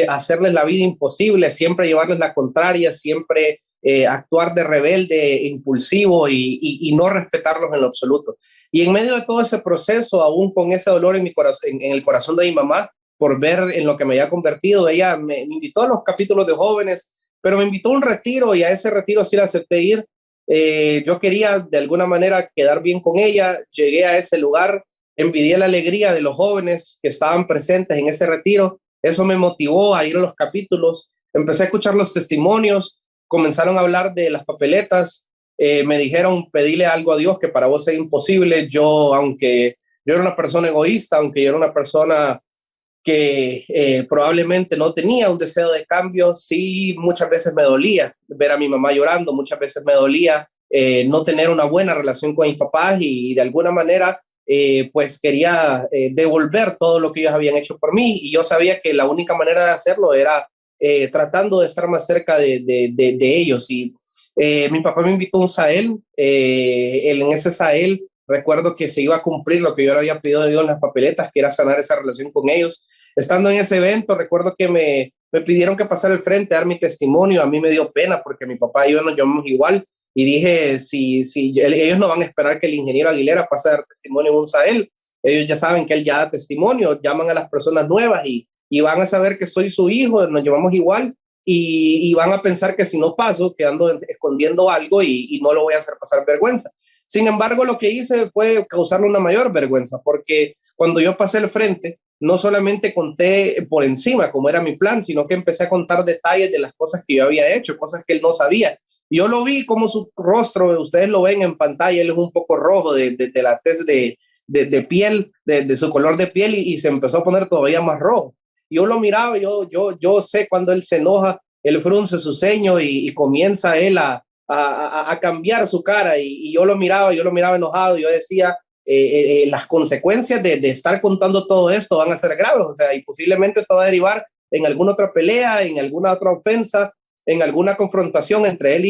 hacerles la vida imposible, siempre llevarles la contraria, siempre actuar de rebelde, impulsivo y no respetarlos en lo absoluto. Y en medio de todo ese proceso, aún con ese dolor en mi corazón, en el corazón de mi mamá, por ver en lo que me había convertido, ella me invitó a los capítulos de jóvenes, pero me invitó a un retiro y a ese retiro sí la acepté ir. Yo quería de alguna manera quedar bien con ella, llegué a ese lugar, envidié la alegría de los jóvenes que estaban presentes en ese retiro, eso me motivó a ir a los capítulos, empecé a escuchar los testimonios, comenzaron a hablar de las papeletas, me dijeron, pedile algo a Dios que para vos es imposible. Yo, aunque yo era una persona egoísta, aunque yo era una persona que probablemente no tenía un deseo de cambio, sí muchas veces me dolía ver a mi mamá llorando, muchas veces me dolía no tener una buena relación con mis papás y de alguna manera pues quería devolver todo lo que ellos habían hecho por mí y yo sabía que la única manera de hacerlo era tratando de estar más cerca de ellos y mi papá me invitó a un Sahel, en ese Sahel recuerdo que se iba a cumplir lo que yo le había pedido de Dios en las papeletas, que era sanar esa relación con ellos. Estando en ese evento, recuerdo que me pidieron que pasara al frente a dar mi testimonio. A mí me dio pena porque mi papá y yo nos llamamos igual. Y dije, si ellos no van a esperar que el ingeniero Aguilera pase a dar testimonio en un Sahel. Ellos ya saben que él ya da testimonio, llaman a las personas nuevas y van a saber que soy su hijo, nos llevamos igual. Y van a pensar que si no paso, que ando escondiendo algo y no lo voy a hacer pasar vergüenza. Sin embargo, lo que hice fue causarle una mayor vergüenza, porque cuando yo pasé al frente, no solamente conté por encima cómo era mi plan, sino que empecé a contar detalles de las cosas que yo había hecho, cosas que él no sabía. Yo lo vi como su rostro, ustedes lo ven en pantalla, él es un poco rojo de la tez de piel, de su color de piel y se empezó a poner todavía más rojo. Yo lo miraba, yo sé cuando él se enoja, él frunce su ceño y comienza él a cambiar su cara y yo lo miraba enojado y yo decía, las consecuencias de estar contando todo esto van a ser graves, o sea, y posiblemente esto va a derivar en alguna otra pelea, en alguna otra ofensa, en alguna confrontación entre él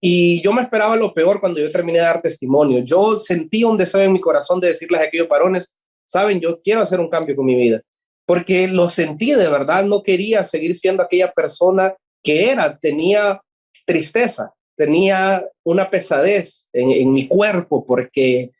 y yo me esperaba lo peor cuando yo terminé de dar testimonio. Yo sentí un deseo en mi corazón de decirles a aquellos varones, saben, yo quiero hacer un cambio con mi vida, porque lo sentí de verdad, no quería seguir siendo aquella persona que era, tenía tristeza, tenía una pesadez en mi cuerpo porque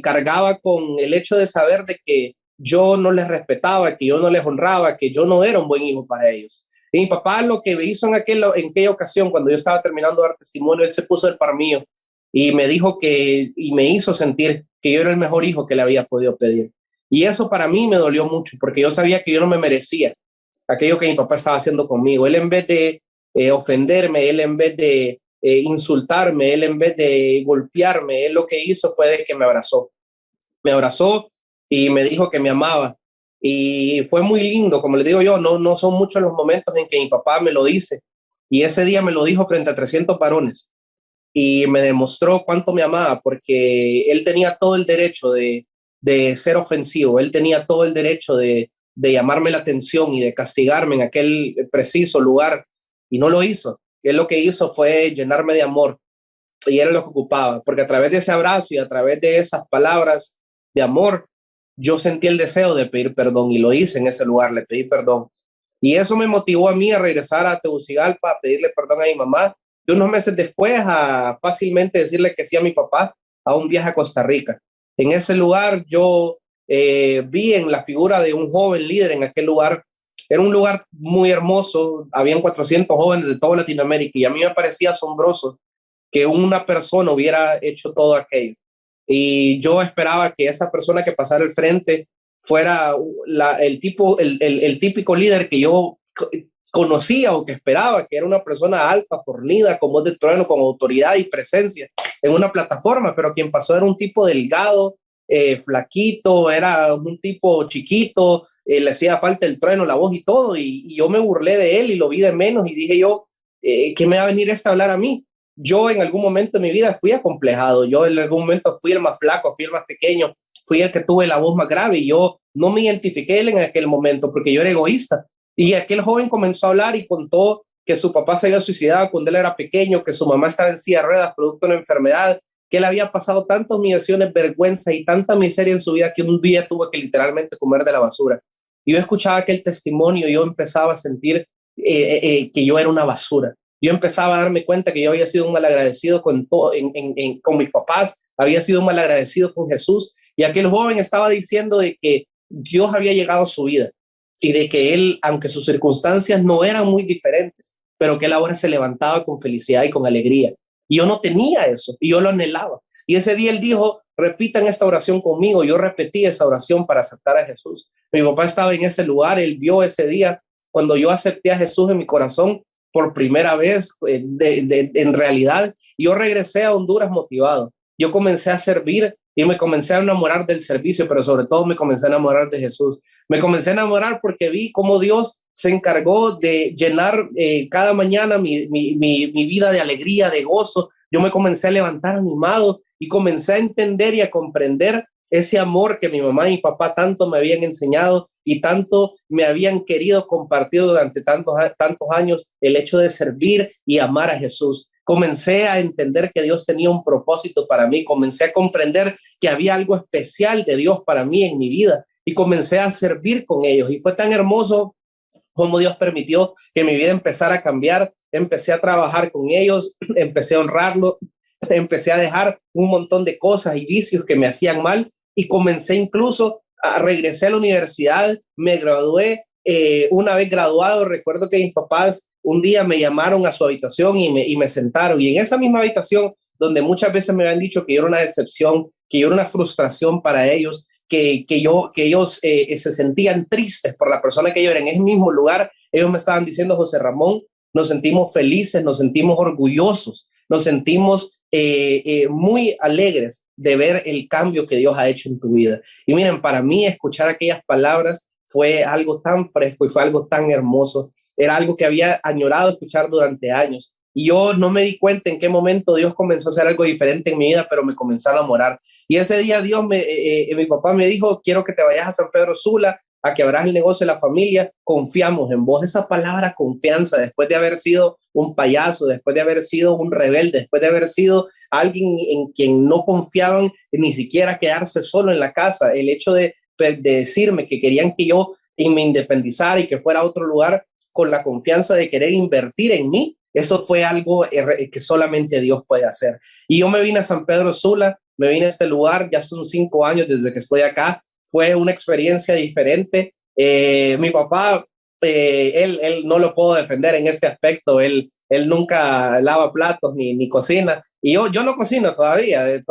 cargaba con el hecho de saber de que yo no les respetaba, que yo no les honraba, que yo no era un buen hijo para ellos. Y mi papá lo que hizo en aquella ocasión, cuando yo estaba terminando de dar testimonio, él se puso del par mío y me dijo y me hizo sentir que yo era el mejor hijo que le había podido pedir. Y eso para mí me dolió mucho, porque yo sabía que yo no me merecía aquello que mi papá estaba haciendo conmigo. Él, en vez de ofenderme, él en vez de insultarme, él en vez de golpearme, él lo que hizo fue de que me abrazó y me dijo que me amaba. Y fue muy lindo, como les digo yo, no son muchos los momentos en que mi papá me lo dice. Y ese día me lo dijo frente a 300 varones y me demostró cuánto me amaba, porque él tenía todo el derecho de ser ofensivo, él tenía todo el derecho de llamarme la atención y de castigarme en aquel preciso lugar, y no lo hizo. Él lo que hizo fue llenarme de amor, y era lo que ocupaba, porque a través de ese abrazo y a través de esas palabras de amor, yo sentí el deseo de pedir perdón, y lo hice en ese lugar, le pedí perdón. Y eso me motivó a mí a regresar a Tegucigalpa, a pedirle perdón a mi mamá, y unos meses después a fácilmente decirle que sí a mi papá a un viaje a Costa Rica. En ese lugar yo vi en la figura de un joven líder en aquel lugar. Era un lugar muy hermoso, habían 400 jóvenes de toda Latinoamérica, y a mí me parecía asombroso que una persona hubiera hecho todo aquello. Y yo esperaba que esa persona que pasara al frente fuera el típico líder que yo conocía o que esperaba, que era una persona alta, fornida, con voz de trueno, con autoridad y presencia en una plataforma, pero quien pasó era un tipo delgado, flaquito, era un tipo chiquito, le hacía falta el trueno, la voz y todo, y yo me burlé de él y lo vi de menos, y dije yo, ¿qué me va a venir a hablar a mí? Yo en algún momento de mi vida fui acomplejado, yo en algún momento fui el más flaco, fui el más pequeño, fui el que tuve la voz más grave, y yo no me identifiqué en aquel momento porque yo era egoísta. Y aquel joven comenzó a hablar y contó que su papá se había suicidado cuando él era pequeño, que su mamá estaba en silla de ruedas producto de una enfermedad, que él había pasado tantas humillaciones, vergüenza y tanta miseria en su vida que un día tuvo que literalmente comer de la basura. Y yo escuchaba aquel testimonio y yo empezaba a sentir que yo era una basura. Yo empezaba a darme cuenta que yo había sido un malagradecido con mis papás, había sido un malagradecido con Jesús, y aquel joven estaba diciendo de que Dios había llegado a su vida y de que él, aunque sus circunstancias no eran muy diferentes, pero que él ahora se levantaba con felicidad y con alegría. Y yo no tenía eso, y yo lo anhelaba. Y ese día él dijo, repitan esta oración conmigo. Yo repetí esa oración para aceptar a Jesús. Mi papá estaba en ese lugar, él vio ese día cuando yo acepté a Jesús en mi corazón por primera vez, en realidad. Yo regresé a Honduras motivado. Yo comencé a servir y me comencé a enamorar del servicio, pero sobre todo me comencé a enamorar de Jesús. Me comencé a enamorar porque vi cómo Dios se encargó de llenar cada mañana mi vida de alegría, de gozo. Yo me comencé a levantar animado y comencé a entender y a comprender ese amor que mi mamá y mi papá tanto me habían enseñado y tanto me habían querido compartir durante tantos años, el hecho de servir y amar a Jesús. Comencé a entender que Dios tenía un propósito para mí, comencé a comprender que había algo especial de Dios para mí en mi vida y comencé a servir con ellos. Y fue tan hermoso como Dios permitió que mi vida empezara a cambiar. Empecé a trabajar con ellos, empecé a honrarlo, empecé a dejar un montón de cosas y vicios que me hacían mal y comencé incluso regresé a la universidad, me gradué. Una vez graduado, recuerdo que mis papás un día me llamaron a su habitación y me sentaron, y en esa misma habitación donde muchas veces me habían dicho que yo era una decepción, que yo era una frustración para ellos, que ellos se sentían tristes por la persona que yo era, en ese mismo lugar ellos me estaban diciendo: José Ramón, nos sentimos felices, nos sentimos orgullosos, nos sentimos muy alegres de ver el cambio que Dios ha hecho en tu vida. Y miren, para mí escuchar aquellas palabras fue algo tan fresco y fue algo tan hermoso. Era algo que había añorado escuchar durante años. Y yo no me di cuenta en qué momento Dios comenzó a hacer algo diferente en mi vida, pero me comenzó a enamorar. Y ese día mi papá me dijo: quiero que te vayas a San Pedro Sula, a que abras el negocio de la familia, confiamos en vos. Esa palabra confianza, después de haber sido un payaso, después de haber sido un rebelde, después de haber sido alguien en quien no confiaban ni siquiera quedarse solo en la casa, el hecho de decirme que querían que yo me independizara y que fuera a otro lugar con la confianza de querer invertir en mí, eso fue algo que solamente Dios puede hacer. Y yo me vine a San Pedro Sula, me vine a este lugar, ya son 5 años desde que estoy acá. Fue una experiencia diferente. Mi papá, él no lo puedo defender en este aspecto. Él nunca lava platos ni cocina, Y yo no cocino todavía,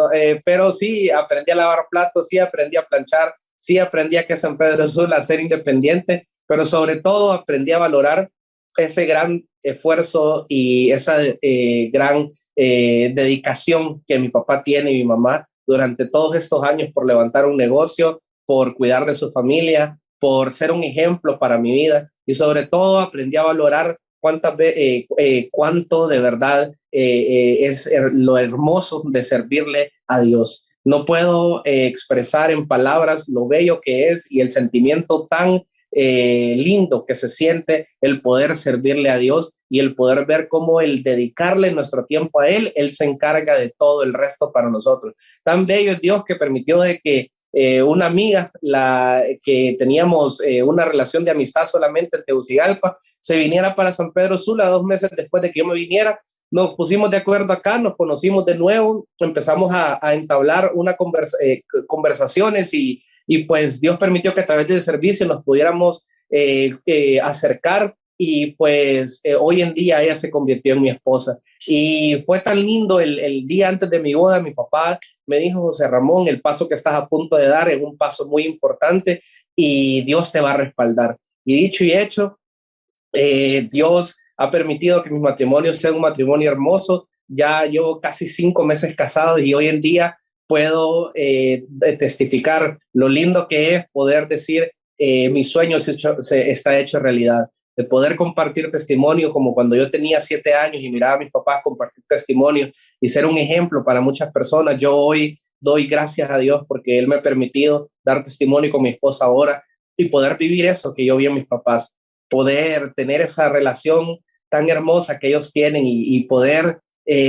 pero sí aprendí a lavar platos, sí aprendí a planchar, sí aprendí a que San Pedro Sula a ser independiente, pero sobre todo aprendí a valorar ese gran esfuerzo y esa gran dedicación que mi papá tiene y mi mamá durante todos estos años por levantar un negocio, por cuidar de su familia, por ser un ejemplo para mi vida y sobre todo aprendí a valorar cuánto de verdad es lo hermoso de servirle a Dios. No puedo expresar en palabras lo bello que es y el sentimiento tan lindo que se siente el poder servirle a Dios y el poder ver cómo el dedicarle nuestro tiempo a Él se encarga de todo el resto para nosotros. Tan bello es Dios que permitió de que una amiga, que teníamos una relación de amistad solamente en Tegucigalpa, se viniera para San Pedro Sula 2 meses después de que yo me viniera. Nos pusimos de acuerdo acá, nos conocimos de nuevo, empezamos a entablar conversaciones y pues Dios permitió que a través del servicio nos pudiéramos acercar y pues hoy en día ella se convirtió en mi esposa. Y fue tan lindo el día antes de mi boda, mi papá me dijo: José Ramón, el paso que estás a punto de dar es un paso muy importante y Dios te va a respaldar. Y dicho y hecho, Dios ha permitido que mi matrimonio sea un matrimonio hermoso. Ya llevo casi 5 meses casado y hoy en día puedo testificar lo lindo que es poder decir mi sueño está hecho realidad. De poder compartir testimonio como cuando yo tenía 7 años y miraba a mis papás compartir testimonio y ser un ejemplo para muchas personas. Yo hoy doy gracias a Dios porque Él me ha permitido dar testimonio con mi esposa ahora y poder vivir eso que yo vi en mis papás, poder tener esa relación tan hermosa que ellos tienen y poder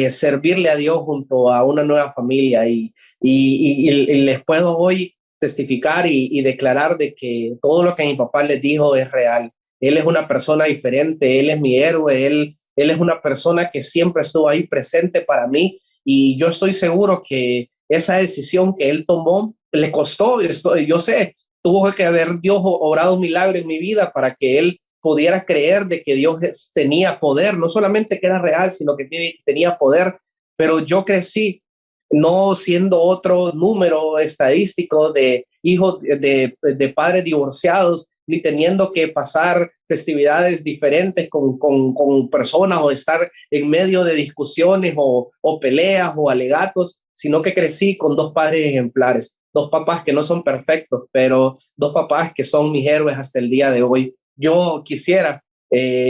servirle a Dios junto a una nueva familia. Y les puedo hoy testificar y declarar de que todo lo que mi papá les dijo es real. Él es una persona diferente, él es mi héroe, él es una persona que siempre estuvo ahí presente para mí y yo estoy seguro que esa decisión que él tomó le costó, yo sé, tuvo que haber Dios obrado un milagro en mi vida para que él pudiera creer de que Dios tenía poder, no solamente que era real, sino que tenía poder, pero yo crecí no siendo otro número estadístico de hijos de padres divorciados, ni teniendo que pasar festividades diferentes con personas o estar en medio de discusiones o peleas o alegatos, sino que crecí con dos padres ejemplares, dos papás que no son perfectos, pero dos papás que son mis héroes hasta el día de hoy. Yo quisiera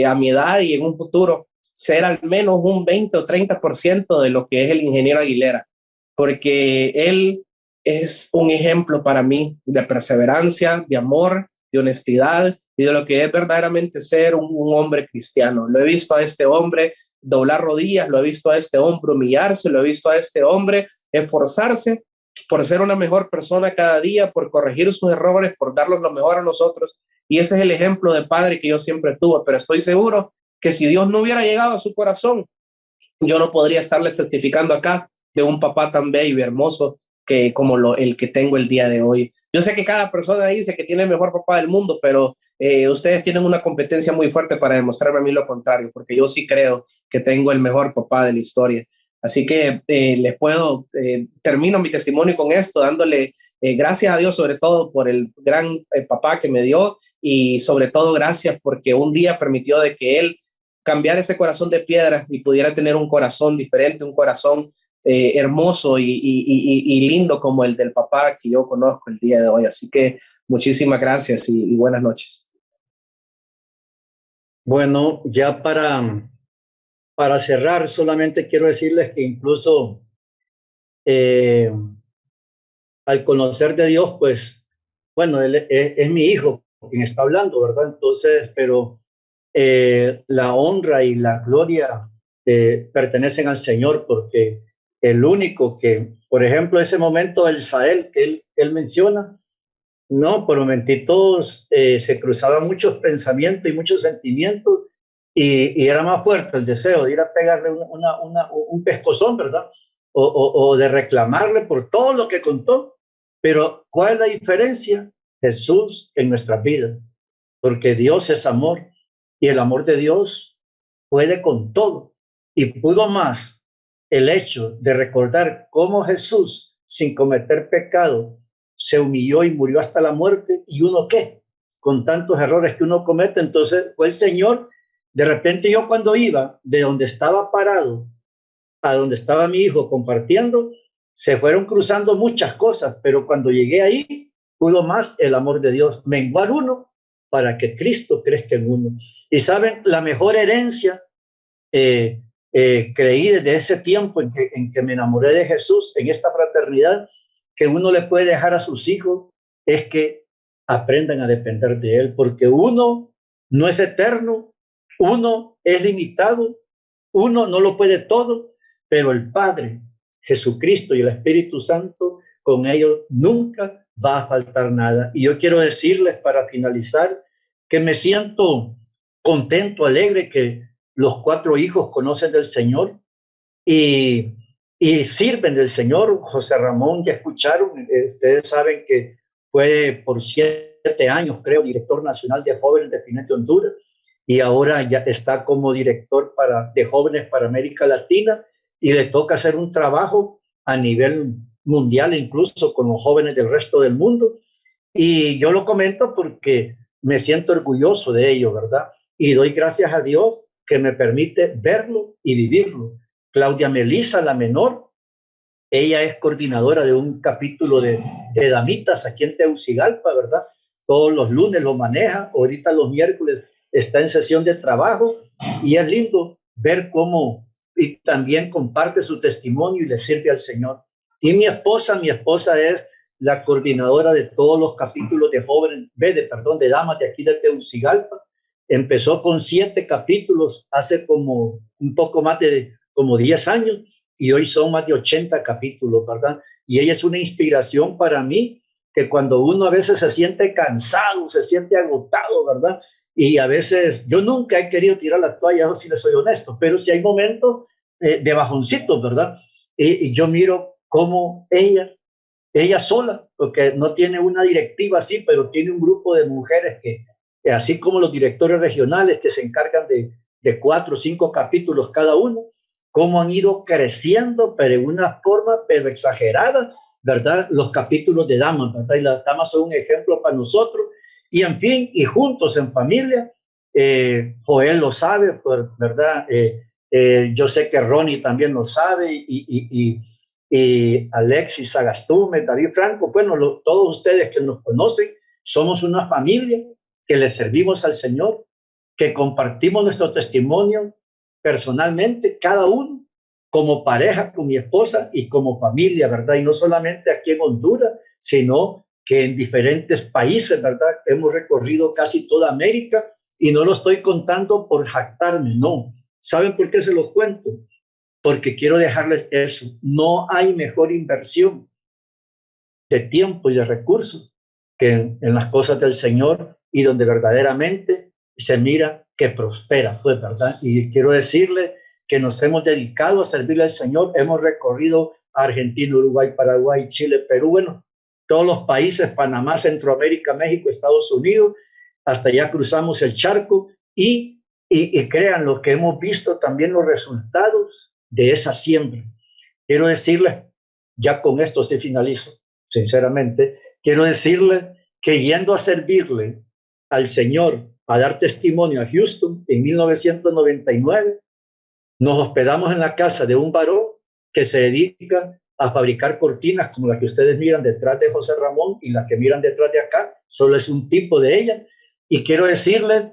a mi edad y en un futuro ser al menos un 20 o 30% de lo que es el ingeniero Aguilera, porque él es un ejemplo para mí de perseverancia, de amor, de honestidad y de lo que es verdaderamente ser un hombre cristiano. Lo he visto a este hombre doblar rodillas, lo he visto a este hombre humillarse, lo he visto a este hombre esforzarse por ser una mejor persona cada día, por corregir sus errores, por darnos lo mejor a nosotros. Y ese es el ejemplo de padre que yo siempre tuve, pero estoy seguro que si Dios no hubiera llegado a su corazón, yo no podría estarles testificando acá de un papá tan bello y hermoso que como el que tengo el día de hoy. Yo sé que cada persona dice que tiene el mejor papá del mundo, pero ustedes tienen una competencia muy fuerte para demostrarme a mí lo contrario, porque yo sí creo que tengo el mejor papá de la historia. Así que termino mi testimonio con esto, dándole gracias a Dios sobre todo por el gran papá que me dio y sobre todo gracias porque un día permitió de que él cambiar ese corazón de piedra y pudiera tener un corazón diferente, un corazón hermoso y lindo como el del papá que yo conozco el día de hoy. Así que muchísimas gracias y buenas noches. Bueno, ya para cerrar, solamente quiero decirles que incluso al conocer de Dios, pues, bueno, él es mi hijo quien está hablando, ¿verdad? Entonces, pero la honra y la gloria pertenecen al Señor, porque el único que, por ejemplo, ese momento del Sahel que él menciona, no, por momentitos se cruzaban muchos pensamientos y muchos sentimientos y era más fuerte el deseo de ir a pegarle un pescozón, ¿verdad? O de reclamarle por todo lo que contó. Pero ¿cuál es la diferencia? Jesús en nuestras vidas, porque Dios es amor y el amor de Dios puede con todo y pudo más el hecho de recordar cómo Jesús, sin cometer pecado, se humilló y murió hasta la muerte, y uno qué, con tantos errores que uno comete. Entonces fue el Señor. De repente yo, cuando iba de donde estaba parado a donde estaba mi hijo compartiendo, se fueron cruzando muchas cosas, pero cuando llegué ahí, pudo más el amor de Dios menguar uno para que Cristo crezca en uno. Y saben, la mejor herencia, creí desde ese tiempo en que me enamoré de Jesús, en esta fraternidad, que uno le puede dejar a sus hijos, es que aprendan a depender de Él, porque uno no es eterno, uno es limitado, uno no lo puede todo, pero el Padre, Jesucristo y el Espíritu Santo, con ellos nunca va a faltar nada. Y yo quiero decirles, para finalizar, que me siento contento, alegre, que los 4 hijos conocen del Señor y, y sirven del Señor. José Ramón, ya escucharon, ustedes saben que fue por 7 años, creo, director nacional de jóvenes de Finete, Honduras, y ahora ya está como director de jóvenes para América Latina, y le toca hacer un trabajo a nivel mundial, incluso con los jóvenes del resto del mundo. Y yo lo comento porque me siento orgulloso de ello, ¿verdad? Y doy gracias a Dios que me permite verlo y vivirlo. Claudia Melisa, la menor, ella es coordinadora de un capítulo de Damitas aquí en Tegucigalpa, ¿verdad? Todos los lunes lo maneja, ahorita los miércoles está en sesión de trabajo, y es lindo ver cómo y también comparte su testimonio y le sirve al Señor. Y mi esposa es la coordinadora de todos los capítulos de jóvenes, de damas de aquí de Tegucigalpa. Empezó con 7 capítulos hace como un poco más de como 10 años, y hoy son más de 80 capítulos, ¿verdad? Y ella es una inspiración para mí, que cuando uno a veces se siente cansado, se siente agotado, ¿verdad? Y a veces yo nunca he querido tirar la toalla, eso sí les soy honesto, pero sí hay momentos de bajoncitos, ¿verdad? Y yo miro cómo ella sola, porque no tiene una directiva así, pero tiene un grupo de mujeres que así como los directores regionales que se encargan de 4 o 5 capítulos cada uno, cómo han ido creciendo, pero en una forma pero exagerada, ¿verdad? Los capítulos de damas, ¿verdad? Y las damas son un ejemplo para nosotros. Y en fin, y juntos en familia, Joel lo sabe, ¿verdad? Yo sé que Ronnie también lo sabe, y Alexis Sagastume, David Franco, bueno, todos ustedes que nos conocen, somos una familia que le servimos al Señor, que compartimos nuestro testimonio personalmente, cada uno, como pareja, con mi esposa y como familia, ¿verdad? Y no solamente aquí en Honduras, sino que en diferentes países, ¿verdad? Hemos recorrido casi toda América, y no lo estoy contando por jactarme, no. ¿Saben por qué se los cuento? Porque quiero dejarles eso. No hay mejor inversión de tiempo y de recursos que en las cosas del Señor, y donde verdaderamente se mira que prospera, pues, ¿verdad? Y quiero decirle que nos hemos dedicado a servirle al Señor. Hemos recorrido Argentina, Uruguay, Paraguay, Chile, Perú, bueno, todos los países, Panamá, Centroamérica, México, Estados Unidos, hasta allá cruzamos el charco, y crean lo que hemos visto también los resultados de esa siembra. Quiero decirles, ya con esto sí finalizo, sinceramente, quiero decirles que yendo a servirle al Señor, a dar testimonio a Houston en 1999, nos hospedamos en la casa de un varón que se dedica a fabricar cortinas como las que ustedes miran detrás de José Ramón, y las que miran detrás de acá, solo es un tipo de ella. Y quiero decirles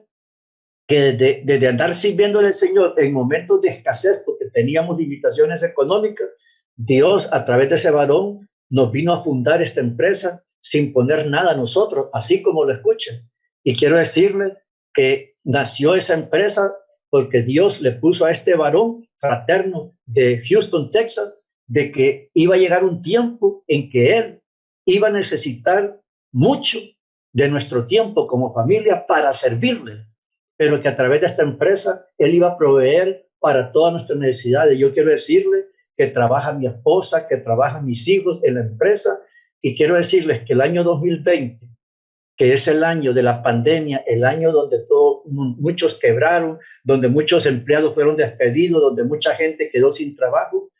que desde andar sirviendo al Señor en momentos de escasez, porque teníamos limitaciones económicas, Dios a través de ese varón nos vino a fundar esta empresa sin poner nada a nosotros, así como lo escuchan. Y quiero decirles que nació esa empresa porque Dios le puso a este varón fraterno de Houston, Texas, de que iba a llegar un tiempo en que él iba a necesitar mucho de nuestro tiempo como familia para servirle, pero que a través de esta empresa él iba a proveer para todas nuestras necesidades. Yo quiero decirle que trabaja mi esposa, que trabajan mis hijos en la empresa, y quiero decirles que el año 2020, que es el año de la pandemia, el año donde muchos quebraron, donde muchos empleados fueron despedidos, donde mucha gente quedó sin trabajo,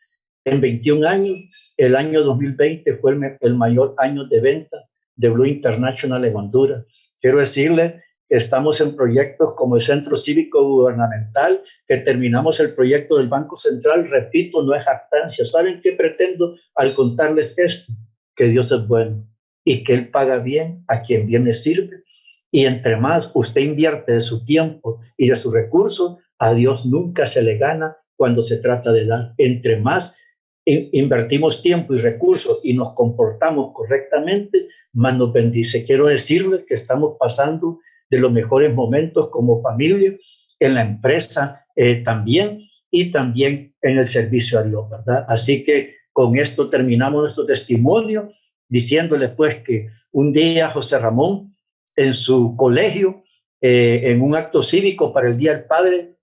En 21 años, el año 2020 fue el mayor año de venta de Blue International en Honduras. Quiero decirle que estamos en proyectos como el Centro Cívico Gubernamental, que terminamos el proyecto del Banco Central. Repito, no es jactancia. ¿Saben qué pretendo al contarles esto? Que Dios es bueno y que Él paga bien a quien bien le sirve. Y entre más usted invierte de su tiempo y de sus recursos, a Dios nunca se le gana cuando se trata de dar. Entre más invertimos tiempo y recursos y nos comportamos correctamente, más nos bendice. Quiero decirles que estamos pasando de los mejores momentos como familia, en la empresa también, y también en el servicio a Dios, ¿verdad? Así que con esto terminamos nuestro testimonio, diciéndoles pues que un día José Ramón en su colegio, en un acto cívico para el Día del Padre,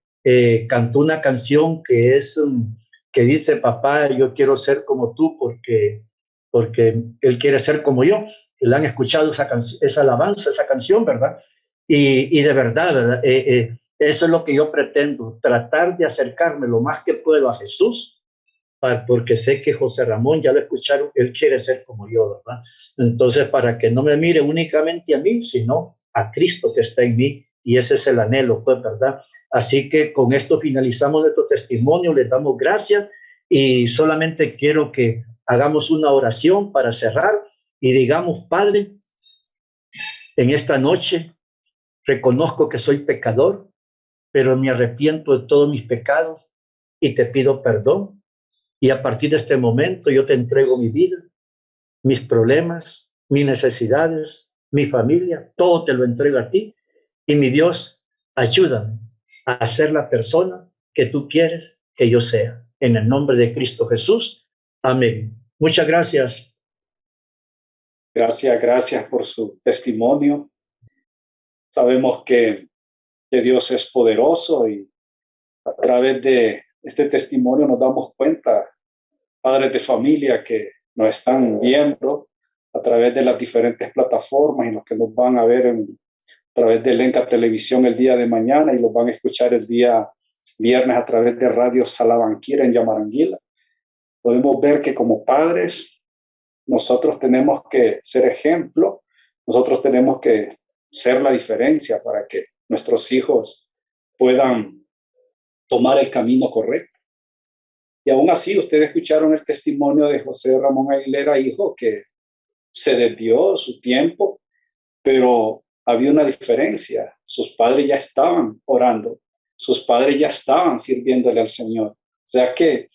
cantó una canción que es que dice: papá, yo quiero ser como tú porque él quiere ser como yo. Le han escuchado esa alabanza, esa canción, ¿verdad? Y de verdad, ¿verdad? Eso es lo que yo pretendo, tratar de acercarme lo más que puedo a Jesús, porque sé que José Ramón, ya lo escucharon, él quiere ser como yo, ¿verdad? Entonces, para que no me mire únicamente a mí, sino a Cristo que está en mí, y ese es el anhelo, pues, ¿verdad? Así que con esto finalizamos nuestro testimonio, les damos gracias, y solamente quiero que hagamos una oración para cerrar y digamos: Padre, en esta noche reconozco que soy pecador, pero me arrepiento de todos mis pecados y te pido perdón. Y a partir de este momento yo te entrego mi vida, mis problemas, mis necesidades, mi familia, todo te lo entrego a ti. Y mi Dios, ayúdame a ser la persona que tú quieres que yo sea. En el nombre de Cristo Jesús. Amén. Muchas gracias. Gracias por su testimonio. Sabemos que Dios es poderoso, y a través de este testimonio nos damos cuenta, padres de familia que nos están viendo a través de las diferentes plataformas y los que nos van a ver a través de Lenca Televisión el día de mañana y los van a escuchar el día viernes a través de Radio Salabanquira en Yamaranguila. Podemos ver que como padres nosotros tenemos que ser ejemplo, nosotros tenemos que ser la diferencia para que nuestros hijos puedan tomar el camino correcto. Y aún así, ustedes escucharon el testimonio de José Ramón Aguilera, hijo, que se desvió su tiempo, pero había una diferencia. Sus padres ya estaban orando, sus padres ya estaban sirviéndole al Señor. O sea que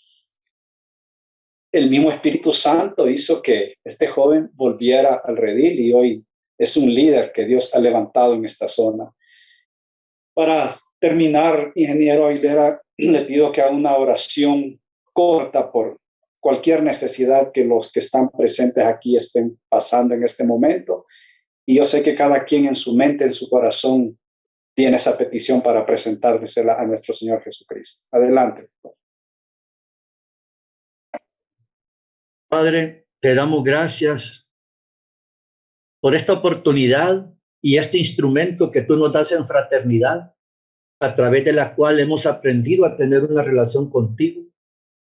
el mismo Espíritu Santo hizo que este joven volviera al redil y hoy es un líder que Dios ha levantado en esta zona. Para terminar, ingeniero Aguilera, le pido que haga una oración corta por cualquier necesidad que los que están presentes aquí estén pasando en este momento. Y yo sé que cada quien en su mente, en su corazón, tiene esa petición para presentársela a nuestro Señor Jesucristo. Adelante. Padre, te damos gracias por esta oportunidad y este instrumento que tú nos das en fraternidad, a través de la cual hemos aprendido a tener una relación contigo.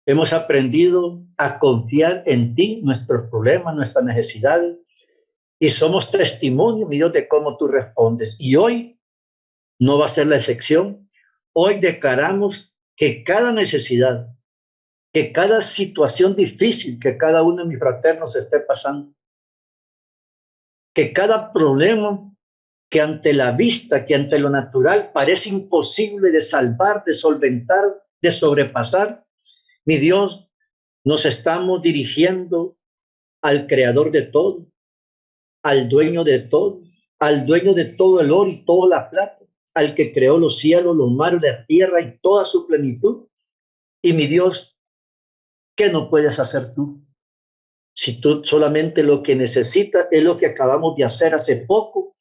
Hemos aprendido a confiar en ti, nuestros problemas, nuestras necesidades, y somos testimonio, mi Dios, de cómo tú respondes. Y hoy no va a ser la excepción. Hoy declaramos que cada necesidad, que cada situación difícil que cada uno de mis fraternos esté pasando, que cada problema que ante la vista, que ante lo natural parece imposible de salvar, de solventar, de sobrepasar, mi Dios, nos estamos dirigiendo al creador de todo, al dueño de todo, al dueño de todo el oro y toda la plata, al que creó los cielos, los mares, la tierra y toda su plenitud. Y mi Dios, ¿qué no puedes hacer tú? Si tú solamente lo que necesitas es lo que acabamos de hacer hace poco,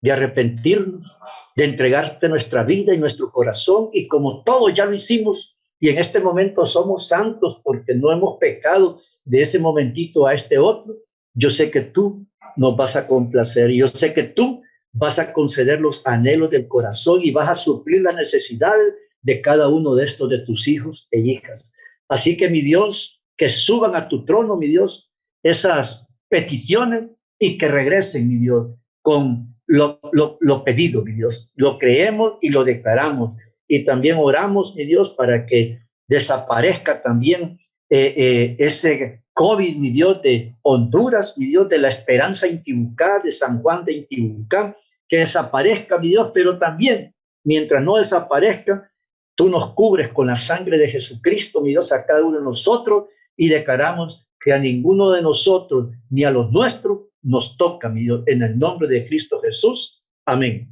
de arrepentirnos, de entregarte nuestra vida y nuestro corazón, y como todo ya lo hicimos, y en este momento somos santos porque no hemos pecado de ese momentito a este otro, yo sé que tú nos vas a complacer, y yo sé que tú vas a conceder los anhelos del corazón y vas a suplir las necesidades de cada uno de estos de tus hijos e hijas. Así que, mi Dios, que suban a tu trono, mi Dios, esas peticiones y que regresen, mi Dios, con lo pedido, mi Dios. Lo creemos y lo declaramos. Y también oramos, mi Dios, para que desaparezca también ese COVID, mi Dios, de Honduras, mi Dios, de La Esperanza Intibucá, de San Juan de Intibucá, que desaparezca, mi Dios, pero también, mientras no desaparezca, tú nos cubres con la sangre de Jesucristo, mi Dios, a cada uno de nosotros, y declaramos que a ninguno de nosotros, ni a los nuestros, nos toca, mi Dios, en el nombre de Cristo Jesús. Amén.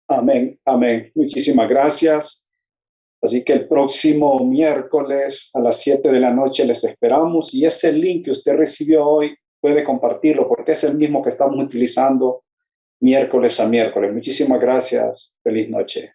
Amén, amén. Muchísimas gracias. Así que el próximo miércoles a las 7 de la noche les esperamos, y ese link que usted recibió hoy puede compartirlo porque es el mismo que estamos utilizando miércoles a miércoles. Muchísimas gracias. Feliz noche.